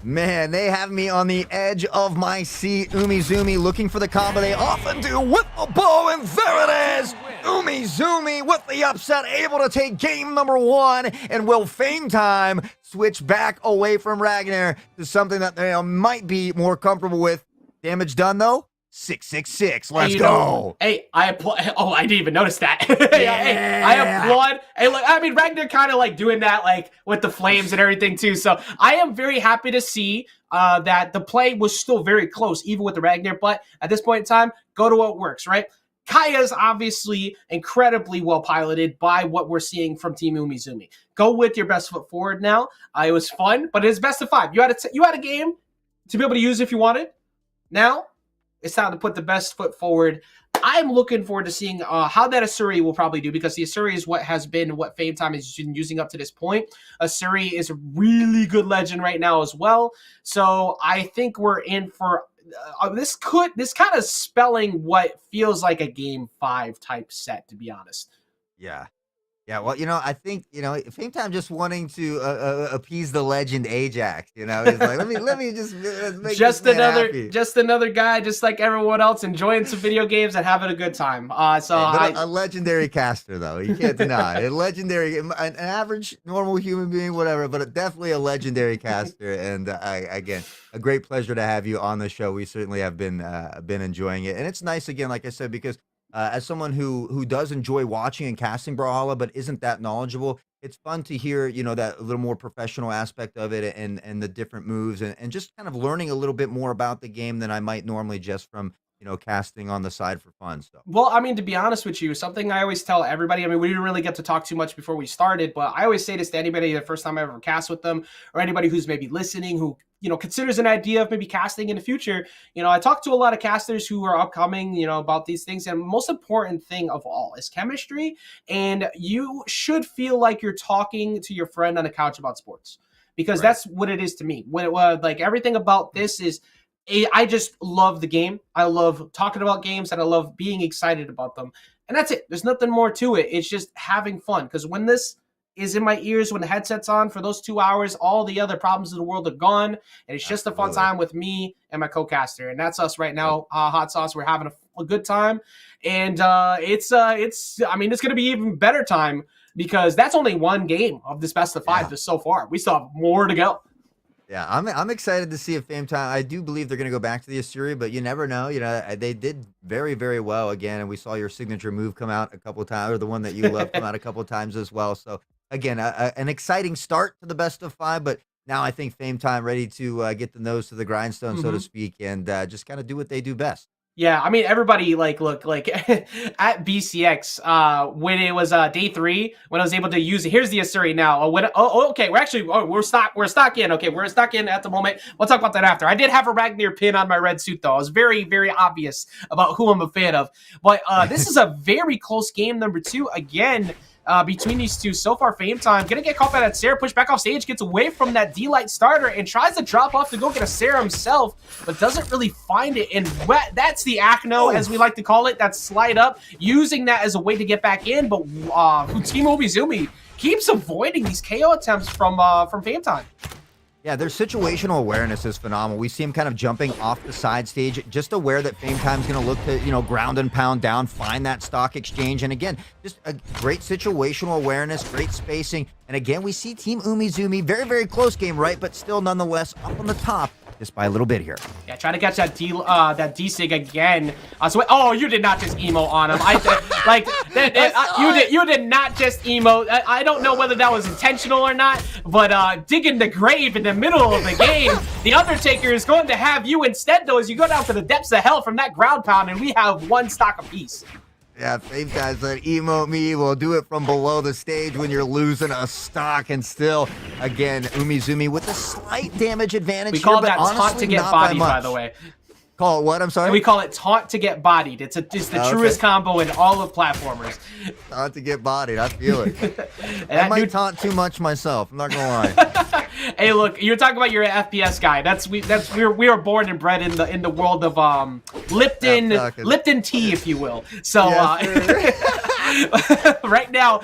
Man, they have me on the edge of my seat. Umizoomi looking for the combo they often do with a bow, and there it is! Umizoomi with the upset, able to take game #1, and will Fame Time switch back away from Ragnar to something that they might be more comfortable with. Damage done, though? 666. Hey, Let's go. Hey, I applaud. Oh, I didn't even notice that. Hey, I applaud. Hey, look, I mean, Ragnar kind of like doing that, like with the flames and everything too. So I am very happy to see that the play was still very close, even with the Ragnar. But at this point in time, go to what works, right? Kaya's obviously incredibly well piloted by what we're seeing from Team Umizoomi. Go with your best foot forward now. It was fun, but it's best of 5. You had a game to be able to use if you wanted. Now it's time to put the best foot forward. I'm looking forward to seeing how that Asuri will probably do, because the Asuri is what Fame Time has been using up to this point. Asuri is a really good legend right now as well. So I think we're in for this kind of spelling what feels like a game 5 type set, to be honest. Yeah. Yeah, well, I think, Fame Time just wanting to appease the legend Ajax, he's like, let me just make just another guy, just like everyone else, enjoying some video games and having a good time. A legendary caster, though, you can't deny a legendary, an average normal human being, whatever, but definitely a legendary caster. And again, a great pleasure to have you on the show. We certainly have been enjoying it, and it's nice again, like I said, because as someone who does enjoy watching and casting Brawlhalla, but isn't that knowledgeable, it's fun to hear, that a little more professional aspect of it, and the different moves, and just kind of learning a little bit more about the game than I might normally just from, casting on the side for fun. So, well, I mean, to be honest with you, something I always tell everybody, I mean, we didn't really get to talk too much before we started, but I always say this to anybody the first time I ever cast with them, or anybody who's maybe listening, who, considers an idea of maybe casting in the future. I talk to a lot of casters who are upcoming, about these things. And most important thing of all is chemistry. And you should feel like you're talking to your friend on the couch about sports, because that's what it is to me. When like everything about this is, I just love the game. I love talking about games, and I love being excited about them. And that's it. There's nothing more to it. It's just having fun. Because when this is in my ears, when the headset's on for those 2 hours, all the other problems of the world are gone. And it's just a fun time with me and my co-caster. And that's us right now, Hot Sauce. We're having a good time. And it's going to be even better time, because that's only one game of this best of 5 just so far. We still have more to go. Yeah, I'm excited to see if Fame Time. I do believe they're going to go back to the Asuri, but you never know. They did very, very well again, and we saw your signature move come out a couple of times, or the one that you love come out a couple of times as well. So again, an exciting start to the best of 5, but now I think Fame Time ready to get the nose to the grindstone, so to speak, and just kind of do what they do best. Yeah, I mean, everybody, like at BCX, when it was day 3, when I was able to use it, here's the Asuri now. Okay, we're stuck in. Okay, we're stuck in at the moment. We'll talk about that after. I did have a Ragnar pin on my red suit, though. I was very, very obvious about who I'm a fan of. But this is a very close game, number 2. Again, between these two. So far, Fame Time gonna get caught by that Sarah, push back off stage, gets away from that D-Light starter, and tries to drop off to go get a Sarah himself, but doesn't really find it. And that's the Acno, as we like to call it, that slide up, using that as a way to get back in, but Team Umizoomi keeps avoiding these KO attempts from Fame Time. Yeah, their situational awareness is phenomenal. We see him kind of jumping off the side stage, just aware that Fame Time's going to look to, ground and pound down, find that stock exchange. And again, just a great situational awareness, great spacing. And again, we see Team Umizoomi, very, very close game, right? But still, nonetheless, up on the top just by a little bit here. Yeah, trying to catch that D-Sig again. You did not just emo on him. You did not just emo. I don't know whether that was intentional or not, but digging the grave in the middle of the game, the Undertaker is going to have you instead, though, as you go down to the depths of hell from that ground pound, and we have 1 stock apiece. Yeah, Fame Time said, emote me, we'll do it from below the stage when you're losing a stock. And still, again, Umizoomi with a slight damage advantage. We call that taunt to get bodied, by the way. Call it what? I'm sorry? And we call it taunt to get bodied. It's the truest combo in all of platformers. Taunt to get bodied. I feel it. I might taunt too much myself. I'm not gonna lie. Hey, look, you're talking about your FPS guy. We were born and bred in the world of Lipton tea, if you will. So right now,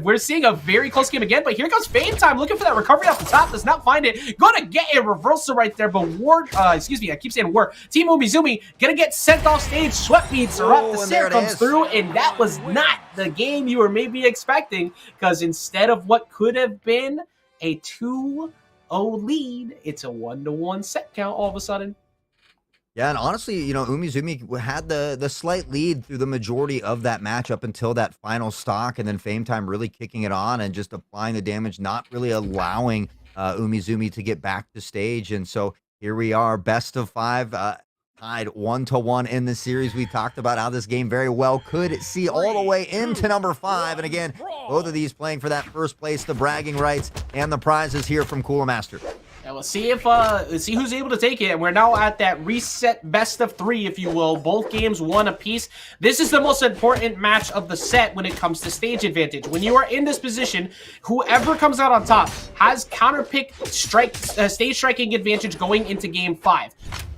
we're seeing a very close game again. But here comes Fame Time, looking for that recovery off the top. Does not find it. Gonna get a reversal right there. But I keep saying Ward. Team Umizoomi gonna get sent off stage. Sweat beats are up. The Sarah comes through, and that was not the game you were maybe expecting, because instead of what could have been a 2-0 lead, it's a 1-1 set count all of a sudden. Yeah, and honestly, Umizumi had the slight lead through the majority of that match up until that final stock, and then Fame Time really kicking it on and just applying the damage, not really allowing Umizumi to get back to stage. And so here we are, best of 5, tied 1-1 in the series. We talked about how this game very well could see all the way into number 5. And again, both of these playing for that first place, the bragging rights, and the prizes here from Cooler Master. Yeah, let's see if let's see who's able to take it. And we're now at that reset best of 3, if you will. Both games one apiece. This is the most important match of the set when it comes to stage advantage. When you are in this position, whoever comes out on top has counterpick stage striking advantage going into game 5.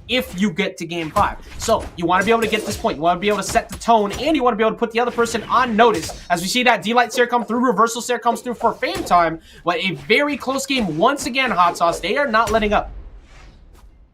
If you get to game 5. So you want to be able to get this point. You want to be able to set the tone, and you want to be able to put the other person on notice. As we see that D-Light Stare come through, Reversal Stare comes through for Fame Time. But a very close game once again, Hot Sauce. They are not letting up.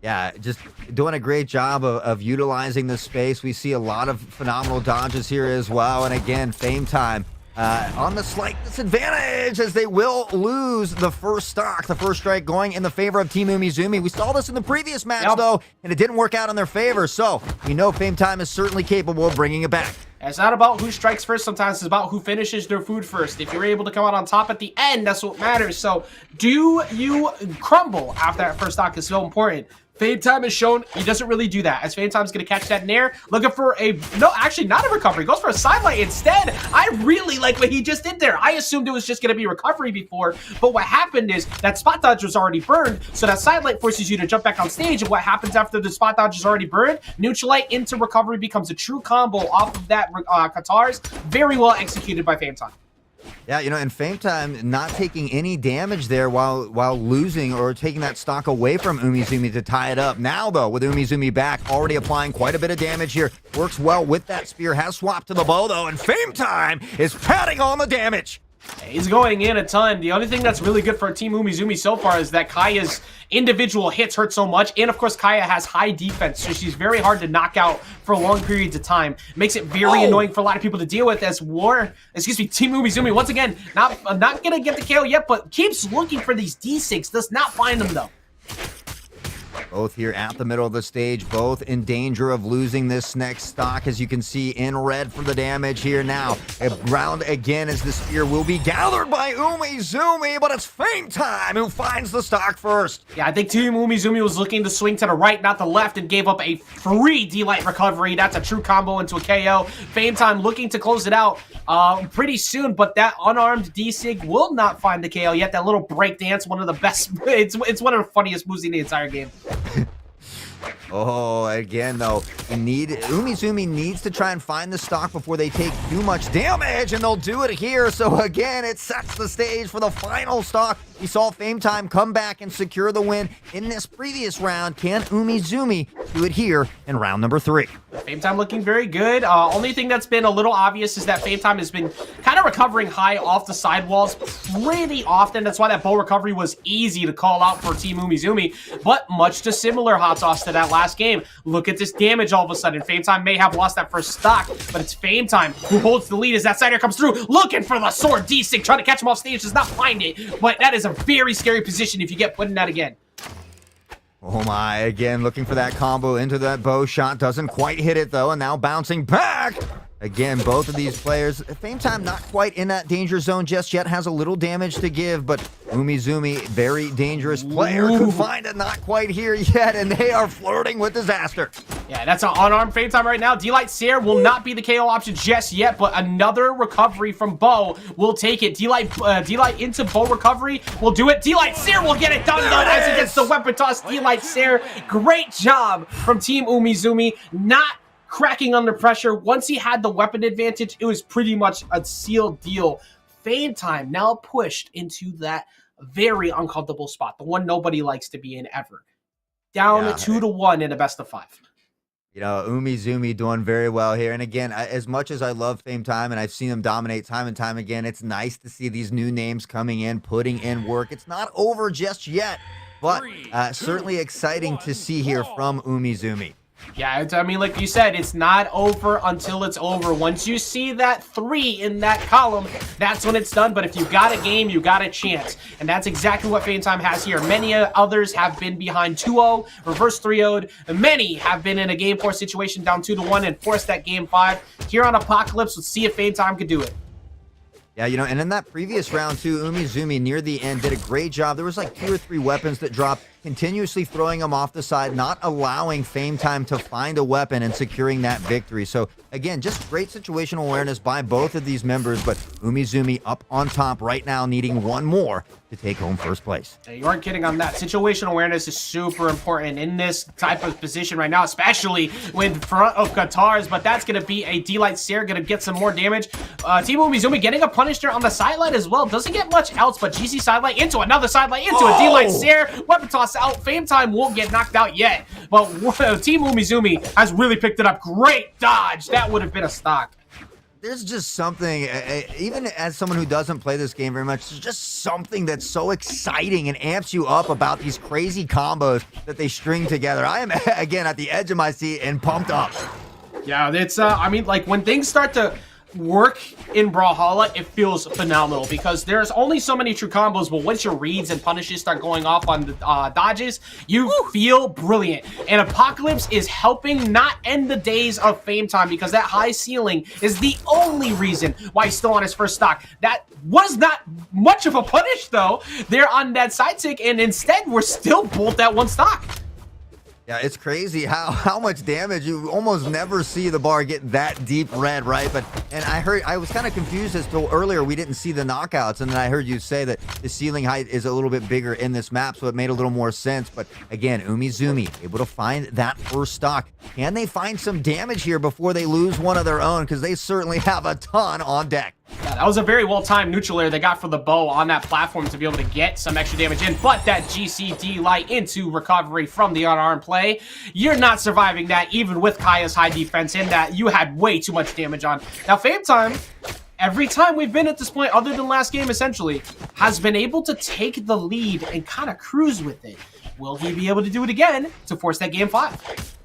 Yeah, just doing a great job of utilizing the space. We see a lot of phenomenal dodges here as well. And again, Fame Time on the slight disadvantage as they will lose the first stock. The first strike going in the favor of Team Umizumi. We saw this in the previous match, though, and it didn't work out in their favor. So we know Fame Time is certainly capable of bringing it back. It's not about who strikes first. Sometimes it's about who finishes their food first. If you're able to come out on top at the end, that's what matters. So do you crumble after that first stock is so important. Fame Time has shown he doesn't really do that, as Fame Time's going to catch that in air, looking for a, no, actually not a recovery, goes for a sidelight instead. I really like what he just did there. I assumed it was just going to be recovery before, but what happened is that spot dodge was already burned, so that sidelight forces you to jump back on stage, and what happens after the spot dodge is already burned? Neutral light into recovery becomes a true combo off of that Katars. Very well executed by Fame Time. Yeah, and Fame Time not taking any damage there while losing or taking that stock away from Umizumi to tie it up. Now, though, with Umizumi back, already applying quite a bit of damage here. Works well with that spear, has swapped to the bow, though, and Fame Time is patting on the damage. He's going in a ton. The only thing that's really good for Team Umizumi so far is that Kaya's individual hits hurt so much, and of course Kaya has high defense, so she's very hard to knock out for long periods of time. Makes it very annoying for a lot of people to deal with as Team Umizumi once again not gonna get the KO yet, but keeps looking for these D6, does not find them though. Both here at the middle of the stage, both in danger of losing this next stock, as you can see in red for the damage here now. A round again as the spear will be gathered by Umizumi, but it's Fame Time who finds the stock first. Yeah, I think Team Umizumi was looking to swing to the right, not the left, and gave up a free D-Light recovery. That's a true combo into a KO. Fame Time looking to close it out pretty soon, but that unarmed D-Sig will not find the KO yet. That little break dance, one of the best, it's one of the funniest moves in the entire game. Oh, again, though, Umizumi needs to try and find the stock before they take too much damage, and they'll do it here. So, again, it sets the stage for the final stock. We saw Fame Time come back and secure the win in this previous round. Can Umizumi do it here in round number 3? Fame Time looking very good. Only thing that's been a little obvious is that Fame Time has been kind of recovering high off the sidewalls pretty often. That's why that bow recovery was easy to call out for Team Umizumi, but much to similar hot sauce to that last game. Look at this damage all of a sudden. Fame Time may have lost that first stock, but it's Fame Time who holds the lead as that side air comes through, looking for the sword. D-Sig trying to catch him off stage, does not find it, but that is a very scary position if you get put in that again. Oh my, again, looking for that combo into that bow shot. Doesn't quite hit it, though, and now bouncing back. Again, both of these players, Fame Time not quite in that danger zone just yet, has a little damage to give, but Umizumi, very dangerous player, could find it, not quite here yet, and they are flirting with disaster. Yeah, that's an unarmed Fame Time right now. D-Light Seer will not be the KO option just yet, but another recovery from Bo will take it. D-Light into Bo recovery will do it. D-Light Seer will get it done as it gets the weapon toss. D-Light Seer, great job from Team Umizumi, not cracking under pressure. Once he had the weapon advantage, it was pretty much a sealed deal. Fame Time now pushed into that very uncomfortable spot, the one nobody likes to be in ever. Down 2-1 in a best of 5. Umizumi doing very well here. And again, as much as I love Fame Time and I've seen him dominate time and time again, it's nice to see these new names coming in, putting in work. It's not over just yet, but certainly exciting to see here from Umizumi. Yeah, I mean, like you said, it's not over until it's over. Once you see that 3 in that column, that's when it's done. But if you got a game, you got a chance. And that's exactly what Fame Time has here. Many others have been behind 2-0, reverse 3-0'd. Many have been in a game 4 situation down 2-1 and forced that game 5. Here on Apocalypse, let's see if Fame Time could do it. Yeah, you know, and in that previous round too, Umizoomi near the end did a great job. There was like 2 or 3 weapons that dropped, continuously throwing them off the side, not allowing Fame Time to find a weapon and securing that victory. So again, just great situational awareness by both of these members, but Umizoomi up on top right now, needing 1 more to take home first place. You aren't kidding on that. Situational awareness is super important in this type of position right now, especially with front of Qatars, but that's going to be a D-Light Seer, going to get some more damage. Team Umizoomi getting a Punisher on the sidelight as well. Doesn't get much else, but GC sidelight into another sidelight, into a D-Light Seer. Weapon toss out. Fame Time won't get knocked out yet, but Team Umizoomi has really picked it up. Great dodge. That would have been a stock. There's just something, even as someone who doesn't play this game very much, there's just something that's so exciting and amps you up about these crazy combos that they string together. I am, again, at the edge of my seat and pumped up. Yeah, it's, I mean, like, when things start to work in Brawlhalla, it feels phenomenal because there's only so many true combos, but once your reads and punishes start going off on the dodges, you feel brilliant. And Apocalypse is helping not end the days of Fame Time because that high ceiling is the only reason why he's still on his first stock. That was not much of a punish, though. They're on that side tick, and instead, we're still both at 1 stock. Yeah, it's crazy how much damage. You almost never see the bar get that deep red, right? And I was kind of confused as to earlier we didn't see the knockouts, and then I heard you say that the ceiling height is a little bit bigger in this map, so it made a little more sense. But again, Umizoomi able to find that first stock. Can they find some damage here before they lose one of their own? Because they certainly have a ton on deck. Yeah, that was a very well-timed neutral air they got for the bow on that platform to be able to get some extra damage in, but that GCD light into recovery from the unarmed play, you're not surviving that even with Kaya's high defense in that you had way too much damage on. Now, Fame Time, every time we've been at this point, other than last game essentially, has been able to take the lead and kind of cruise with it. Will he be able to do it again to force that game 5?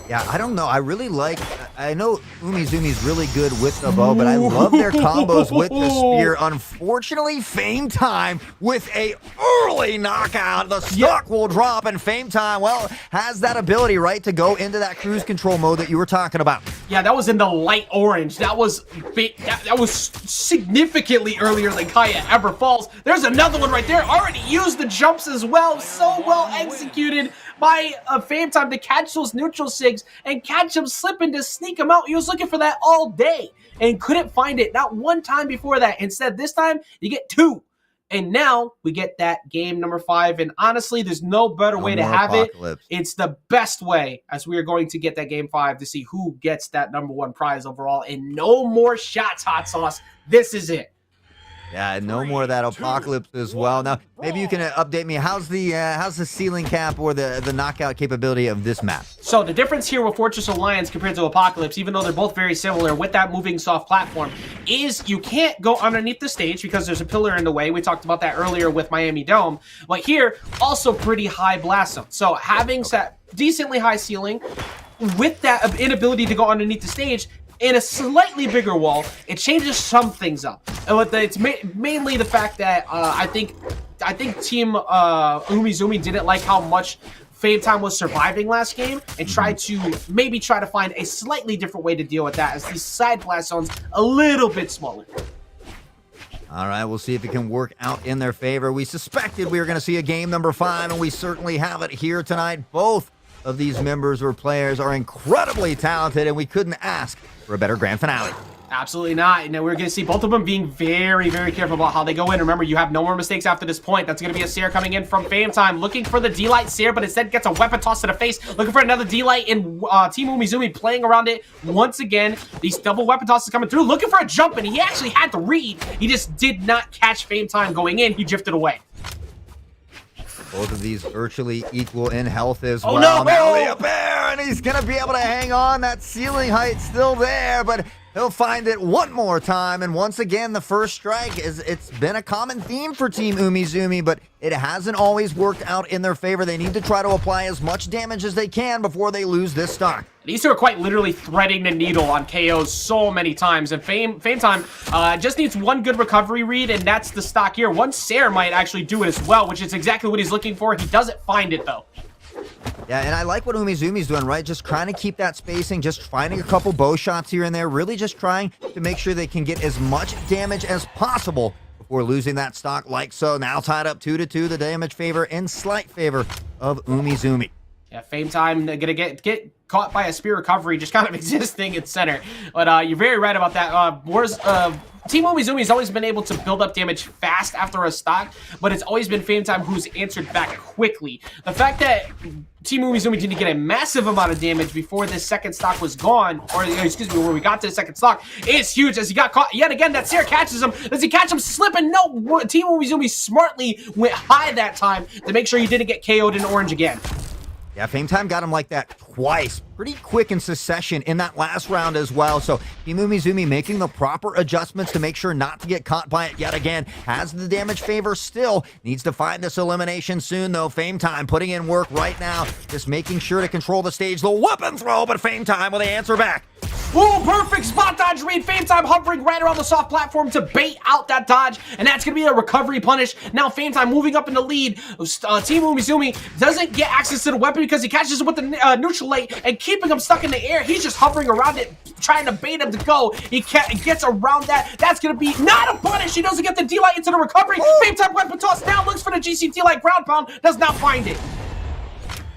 Yeah, I don't know. I really like, I know Umizoomi's really good with the bow, but I love their combos with the spear. Unfortunately, Fame Time with a early knockout. The stock will drop, and Fame Time, well, has that ability, right, to go into that cruise control mode that you were talking about. Yeah, that was in the light orange. That was big. That was significantly earlier than Kaya ever falls. There's another one right there. Already used the jumps as well. So well executed by Fame Time to catch those neutral sigs and catch him slipping to sneak him out. He was looking for that all day and couldn't find it. Not one time before that. Instead, this time, you get 2. And now we get that game number 5. And honestly, there's no better way to have Apocalypse. It's the best way as we are going to get that game 5 to see who gets that number 1 prize overall. And no more shots, Hot Sauce. This is it. Yeah, no more of that Apocalypse as well. Now, maybe you can update me. How's the ceiling cap or the knockout capability of this map? So the difference here with Fortress Alliance compared to Apocalypse, even though they're both very similar with that moving soft platform, is you can't go underneath the stage because there's a pillar in the way. We talked about that earlier with Miami Dome. But here, also pretty high blast zone. So having that decently high ceiling with that inability to go underneath the stage, in a slightly bigger wall, it changes some things up. And it's mainly the fact that I think Team Umizoomi didn't like how much Fame Time was surviving last game and tried to find a slightly different way to deal with that as these side blast zones a little bit smaller. All right, we'll see if it can work out in their favor. We suspected we were going to see a game number 5, and we certainly have it here tonight. Both of these members or players are incredibly talented, and we couldn't ask for a better grand finale. Absolutely not. And we're going to see both of them being very, very careful about how they go in. Remember, you have no more mistakes after this point. That's going to be a Seer coming in from Fame Time, looking for the D-Light Seer, but instead gets a weapon toss to the face, looking for another D-Light, and Team Umizoomi playing around it once again. These double weapon tosses coming through, looking for a jump, and he actually had to read. He just did not catch Fame Time going in. He drifted away. Both of these virtually equal in health as well. No! Now the up air, and he's going to be able to hang on. That ceiling height still there, but he'll find it one more time. And once again, the first strike it's been a common theme for Team Umizoomi, but it hasn't always worked out in their favor. They need to try to apply as much damage as they can before they lose this stock. These two are quite literally threading the needle on KOs so many times. And Fame Time just needs one good recovery read, and that's the stock here. One Sair might actually do it as well, which is exactly what he's looking for. He doesn't find it, though. Yeah, and I like what Umizoomi's doing, right? Just trying to keep that spacing, just finding a couple bow shots here and there, really just trying to make sure they can get as much damage as possible before losing that stock like so. Now tied up 2-2, the damage favor in slight favor of Umizoomi. Yeah, Fame Time gonna get caught by a spear recovery, just kind of existing in center. But you're very right about that. Team Umizoomi has always been able to build up damage fast after a stock, but it's always been Fame Time who's answered back quickly. The fact that Team Umizoomi didn't get a massive amount of damage before this second stock was gone, or excuse me, where we got to the second stock, is huge as he got caught yet again. That Sair catches him. Does he catch him slipping? No, Team Umizoomi smartly went high that time to make sure he didn't get KO'd in orange again. Yeah, Fame Time got him like that twice, pretty quick in succession in that last round as well. So Team Umizoomi making the proper adjustments to make sure not to get caught by it yet again. Has the damage favor still, needs to find this elimination soon though. Fame Time putting in work right now, just making sure to control the stage. The weapon throw, but Fame Time with the answer back. Oh, perfect spot dodge read. Fame Time hovering right around the soft platform to bait out that dodge, and that's going to be a recovery punish. Now Fame Time moving up in the lead. Team Umizoomi doesn't get access to the weapon because he catches it with the neutral light and keeping him stuck in the air. He's just hovering around it, trying to bait him to go. He gets around that. That's going to be not a punish. He doesn't get the D-Light into the recovery. Fame Time weapon toss down, looks for the GC D-Light ground pound, does not find it.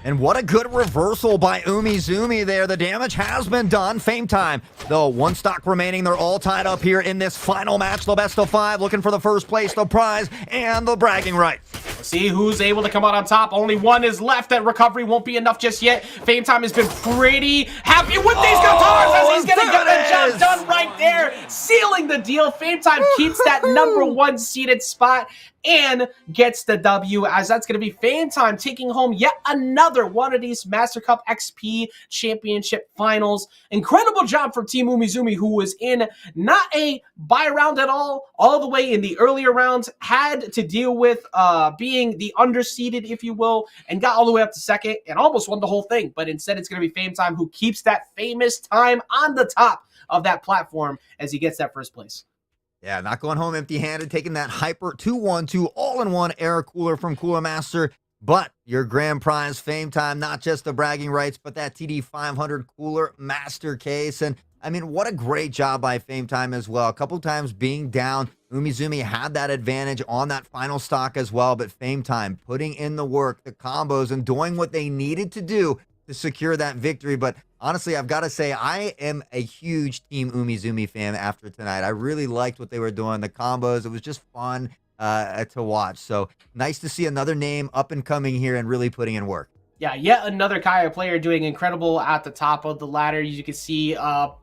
And what a good reversal by Umizoomi there. The damage has been done. Fame Time, though, one stock remaining. They're all tied up here in this final match. The best of 5, looking for the first place, the prize, and the bragging rights. See who's able to come out on top. Only one is left. That recovery won't be enough just yet. Fame Time has been pretty happy with these guitars as he's going to get the job done right there, sealing the deal. Fame Time keeps that #1 seeded spot and gets the W, as that's going to be Fame Time taking home yet another one of these Mastercup XP Championship Finals. Incredible job for Team Umizoomi, who was in not a bye round at all the way in the earlier rounds, had to deal with being the underseeded, if you will, and got all the way up to second and almost won the whole thing. But instead, it's going to be Fame Time who keeps that famous time on the top of that platform as he gets that first place. Yeah, not going home empty-handed, taking that Hyper 212 all-in-one air cooler from Cooler Master. But your grand prize, Fame Time, not just the bragging rights, but that TD500 Cooler Master case. And I mean, what a great job by Fame Time as well. A couple times being down, Umizoomi had that advantage on that final stock as well. But Fame Time putting in the work, the combos, and doing what they needed to do to secure that victory. But honestly, I've got to say, I am a huge Team Umizoomi fan after tonight. I really liked what they were doing, the combos. It was just fun to watch. So nice to see another name up and coming here and really putting in work. Yeah, yet another Kaya player doing incredible at the top of the ladder. You can see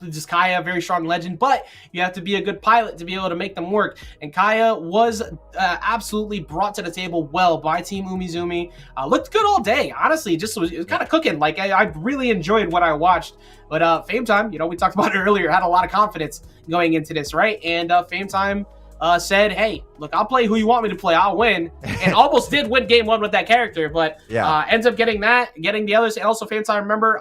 just Kaya, very strong legend, but you have to be a good pilot to be able to make them work. And Kaya was absolutely brought to the table well by Team Umizoomi. Looked good all day, honestly. It was kind of cooking. Like I really enjoyed what I watched. But Fame Time, we talked about it earlier, had a lot of confidence going into this, right? And Fame Time said, hey, look, I'll play who you want me to play. I'll win. And almost did win game 1 with that character, but ends up getting the others. And also, Fame Time, remember,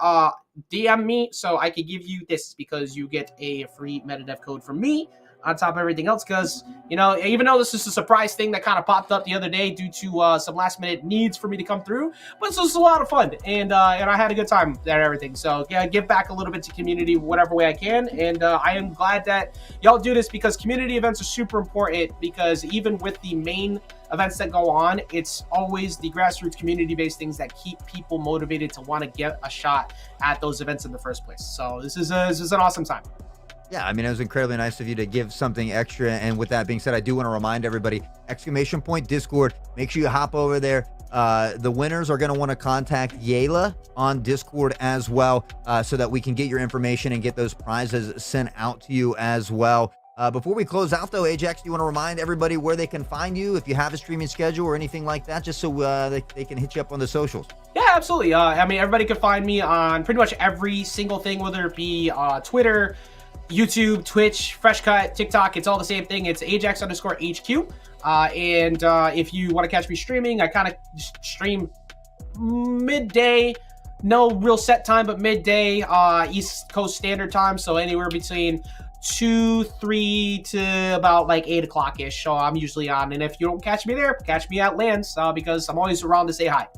DM me so I could give you this because you get a free MetaDev code from me on top of everything else. Because, even though this is a surprise thing that kind of popped up the other day due to some last minute needs for me to come through, but this was a lot of fun. And I had a good time and everything. So, yeah, give back a little bit to community whatever way I can. And I am glad that y'all do this because community events are super important because even with the main events that go on, it's always the grassroots community-based things that keep people motivated to want to get a shot at those events in the first place. So this is an awesome time. Yeah, I mean, it was incredibly nice of you to give something extra. And with that being said, I do want to remind everybody, !Discord, make sure you hop over there. The winners are going to want to contact Yayla on Discord as well, so that we can get your information and get those prizes sent out to you as well. Before we close out, though, Ajax, do you want to remind everybody where they can find you, if you have a streaming schedule or anything like that, just so they can hit you up on the socials? Yeah, absolutely. I mean, everybody can find me on pretty much every single thing, whether it be Twitter, YouTube, Twitch, Fresh Cut, TikTok. It's all the same thing. It's Ajax_HQ. And if you want to catch me streaming, I kind of stream midday. No real set time, but midday, East Coast Standard Time. So anywhere between 2, 3 to about like 8 o'clock ish. So I'm usually on. And if you don't catch me there, catch me at Lands because I'm always around to say hi.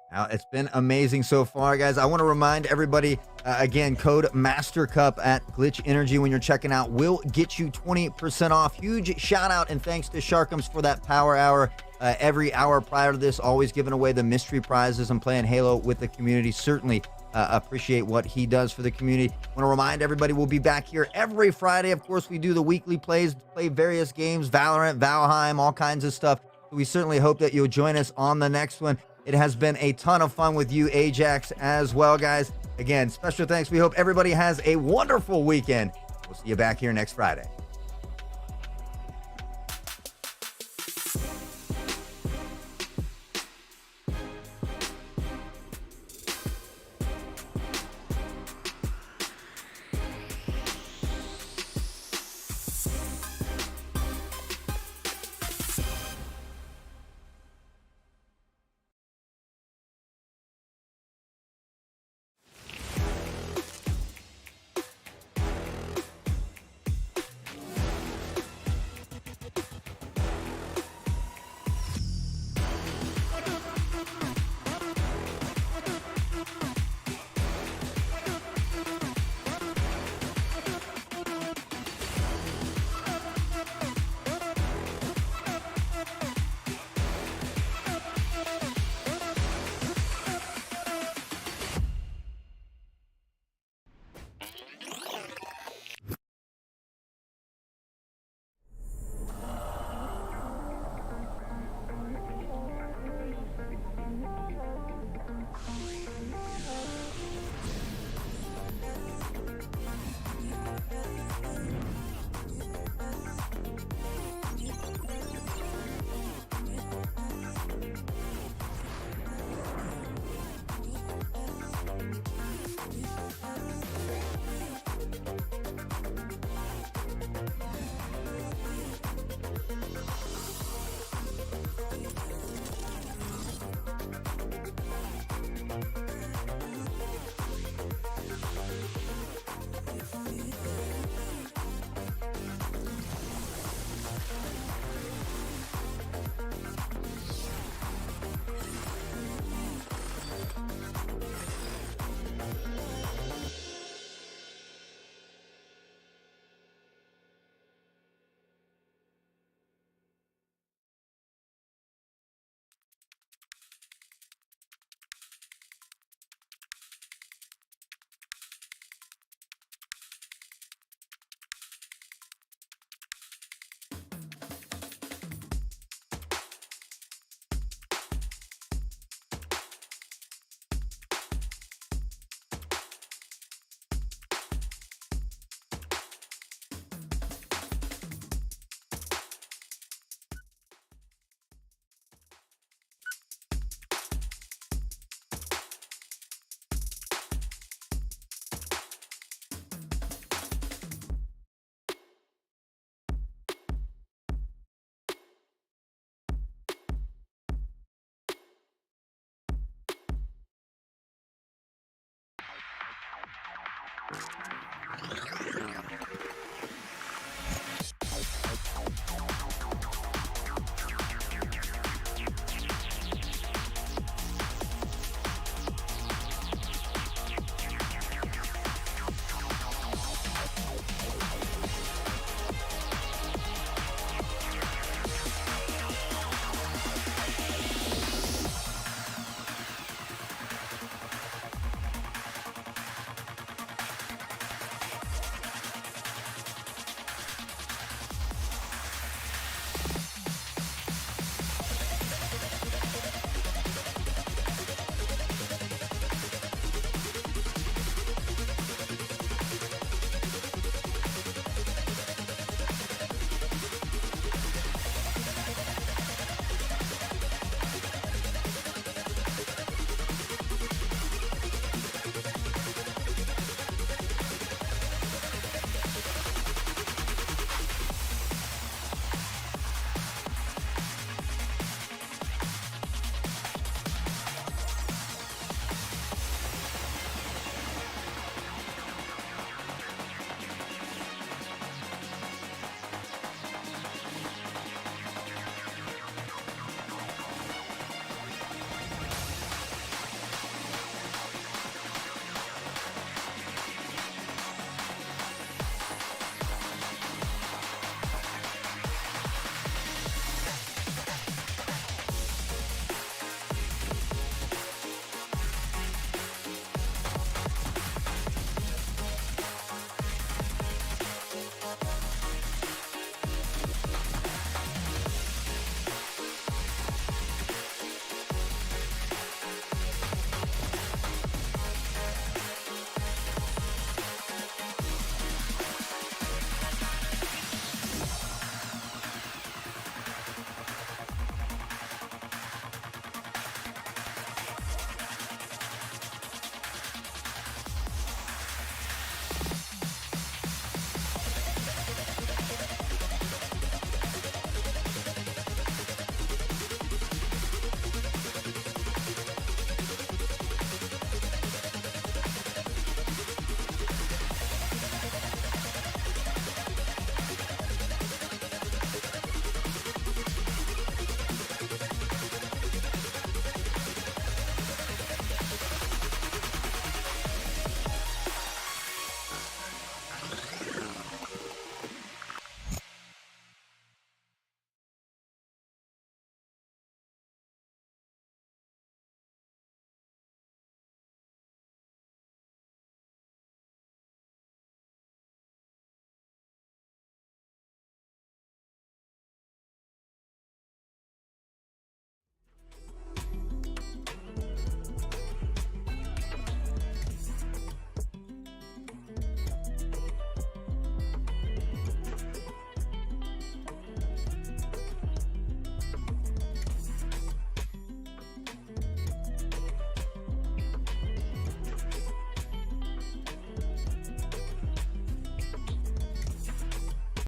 Now, it's been amazing so far, guys. I want to remind everybody, again, code Mastercup at Glitch Energy when you're checking out will get you 20% off. Huge shout out and thanks to Sharkums for that power hour. Every hour prior to this, always giving away the mystery prizes and playing Halo with the community. Certainly appreciate what he does for the community. Want to remind everybody we'll be back here every Friday. Of course, we do the weekly plays, play various games, Valorant, Valheim, all kinds of stuff. We certainly hope that you'll join us on the next one. It has been a ton of fun with you, Ajax, as well, guys. Again, special thanks. We hope everybody has a wonderful weekend. We'll see you back here next Friday.